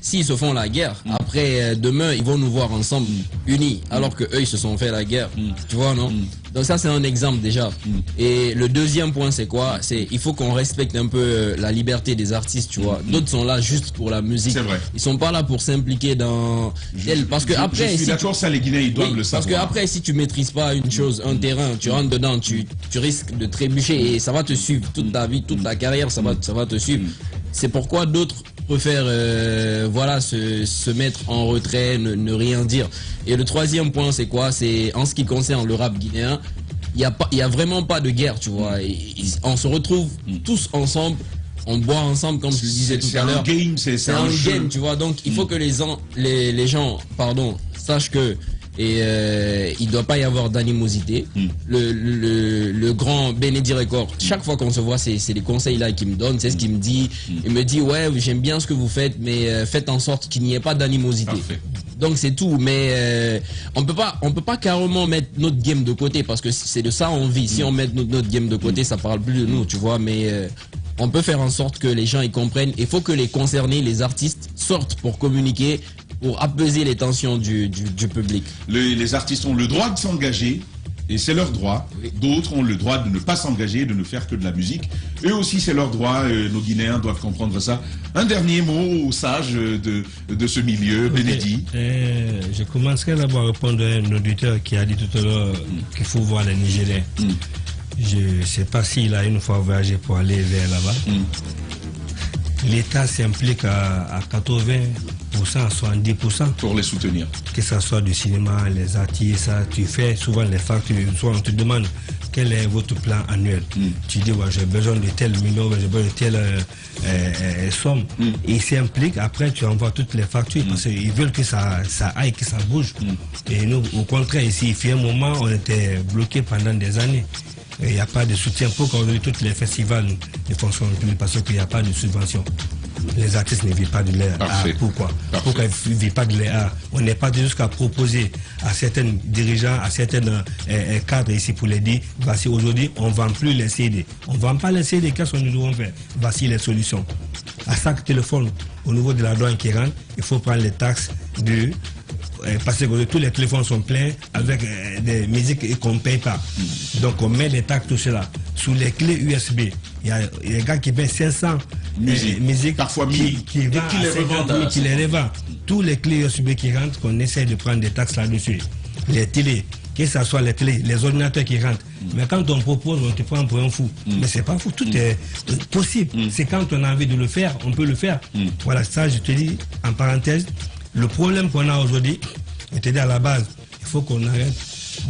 s'ils se font la guerre, après demain ils vont nous voir ensemble unis, alors que eux ils se sont fait la guerre. Tu vois, non? Donc ça c'est un exemple déjà. Et le deuxième point c'est quoi? Il faut qu'on respecte un peu la liberté des artistes, tu vois. D'autres sont là juste pour la musique. C'est vrai. Ils sont pas là pour s'impliquer dans parce que après je suis d'accord, ça les Guinéens ils doivent le savoir. Parce que après si tu maîtrises pas une chose, un terrain, tu rentres dedans, tu risques de trébucher et ça va te suivre toute ta vie, toute ta carrière, ça va te suivre. C'est pourquoi d'autres préfèrent se mettre en retrait, ne rien dire. Et le troisième point c'est quoi? C'est en ce qui concerne le rap guinéen, il y a vraiment pas de guerre, tu vois. On se retrouve tous ensemble, on boit ensemble comme je le disais tout à l'heure. C'est un game, tu vois. Donc il faut que les gens sachent que il doit pas y avoir d'animosité. Le grand Benedi Record, chaque fois qu'on se voit, c'est les conseils là qu'il me donne, c'est ce qu'il me dit. Il me dit ouais, j'aime bien ce que vous faites, mais faites en sorte qu'il n'y ait pas d'animosité. Donc c'est tout, mais on peut pas carrément mettre notre game de côté parce que c'est de ça on vit. Si on met notre game de côté, ça parle plus de nous, tu vois. Mais on peut faire en sorte que les gens y comprennent. Il faut que les concernés, les artistes, sortent pour communiquer, pour apaiser les tensions du public. Les artistes ont le droit de s'engager, et c'est leur droit. D'autres ont le droit de ne pas s'engager, de ne faire que de la musique. Eux aussi, c'est leur droit. Nos Guinéens doivent comprendre ça. Un dernier mot aux sages de ce milieu, Benedi. Je commencerai d'abord à répondre à un auditeur qui a dit tout à l'heure qu'il faut voir les Nigériens. Je ne sais pas s'il a une fois voyagé pour aller vers là-bas. L'État s'implique à 80%, à 70%. Pour les soutenir. Que ce soit du cinéma, les artistes, tu fais souvent les factures. Soit on te demande quel est votre plan annuel. Tu dis, ouais, j'ai besoin de tel million, j'ai besoin de telle somme. Et ils s'impliquent, après tu envoies toutes les factures parce qu'ils veulent que ça aille, que ça bouge. Et nous, au contraire, ici, il fait un moment, on était bloqués pendant des années. Il n'y a pas de soutien pour qu'aujourd'hui tous les festivals ne fonctionnent plus parce qu'il n'y a pas de subvention. Les artistes ne vivent pas de leur art. Pourquoi? Pourquoi ils ne vivent pas de leur art? On n'est pas jusqu'à proposer à certains dirigeants, à certains cadres ici pour les dire, voici aujourd'hui, on ne vend plus les CD. On ne vend pas les CD, qu'est-ce que nous devons faire? Voici les solutions. À chaque téléphone, au niveau de la douane qui rentre, il faut prendre les taxes parce que tous les téléphones sont pleins avec des musiques qu'on ne paye pas. Donc on met les taxes, tout cela. Sous les clés USB, il y a des gars qui paient 500 musiques parfois qui les revendent. Tous les clés USB qui rentrent, qu'on essaie de prendre des taxes là-dessus. Les télés, que ce soit les télés, les ordinateurs qui rentrent. Mais quand on propose, on te prend pour un fou. Mais c'est pas fou, tout est possible. C'est quand on a envie de le faire, on peut le faire. Voilà, ça je te dis en parenthèse. Le problème qu'on a aujourd'hui, je te dis à la base, il faut qu'on arrête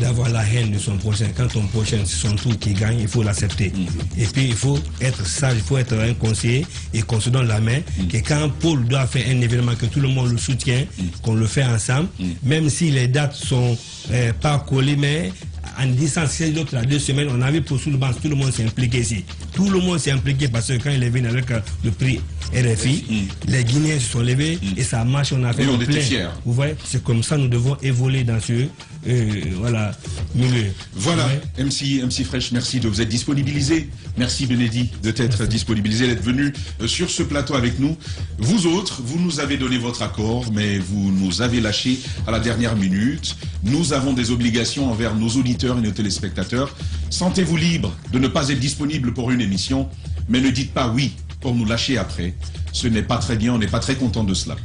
d'avoir la haine de son prochain. Quand ton prochain, c'est son tour qui gagne, il faut l'accepter. Et puis, il faut être sage, il faut être un conseiller et qu'on se donne la main. Que quand Paul doit faire un événement, que tout le monde le soutient, qu'on le fait ensemble, même si les dates sont pas collées, mais en disant c'est l'autre, là, 2 semaines, on avait pour tout le monde s'est impliqué ici. Tout le monde s'est impliqué parce que quand il est venu avec le prix RFI, les Guinéens se sont levés et ça marche, on a fait on plein. était fiers. Vous voyez, c'est comme ça nous devons évoluer dans ce milieu. Voilà, MC Fresh, merci de vous être disponibilisé. Merci Benedi de t'être disponibilisé, d'être venu sur ce plateau avec nous. Vous autres, vous nous avez donné votre accord, mais vous nous avez lâché à la dernière minute. Nous avons des obligations envers nos auditeurs et nos téléspectateurs. Sentez-vous libre de ne pas être disponible pour une émission, mais ne dites pas oui pour nous lâcher après. Ce n'est pas très bien, on n'est pas très content de cela.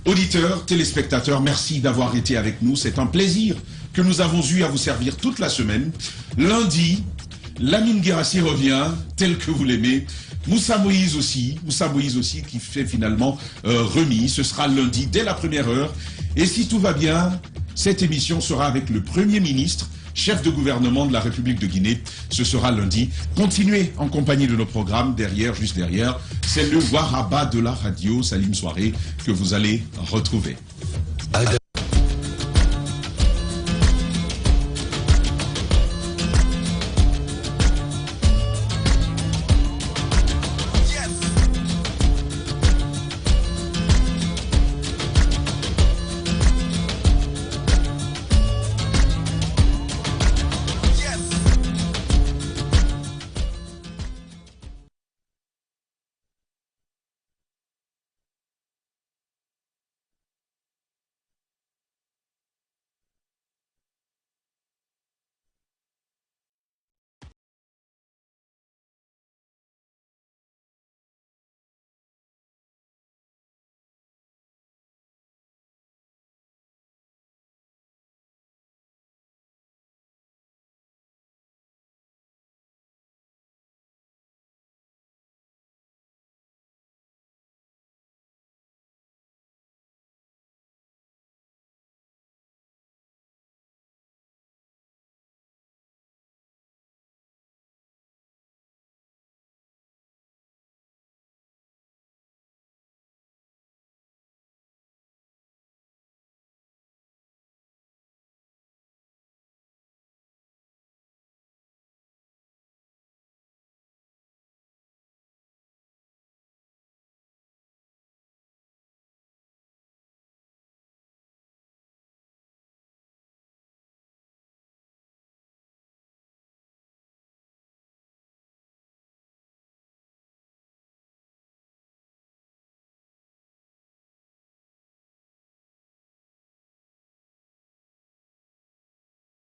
Auditeurs, téléspectateurs, merci d'avoir été avec nous. C'est un plaisir que nous avons eu à vous servir toute la semaine. Lundi, Lamine Guérassi revient, tel que vous l'aimez. Moussa Moïse aussi qui fait finalement remis. Ce sera lundi dès la première heure. Et si tout va bien, cette émission sera avec le Premier ministre, chef de gouvernement de la République de Guinée. Ce sera lundi. Continuez en compagnie de nos programmes. Derrière, juste derrière, c'est le Waraba de la radio, Salim Soirée, que vous allez retrouver.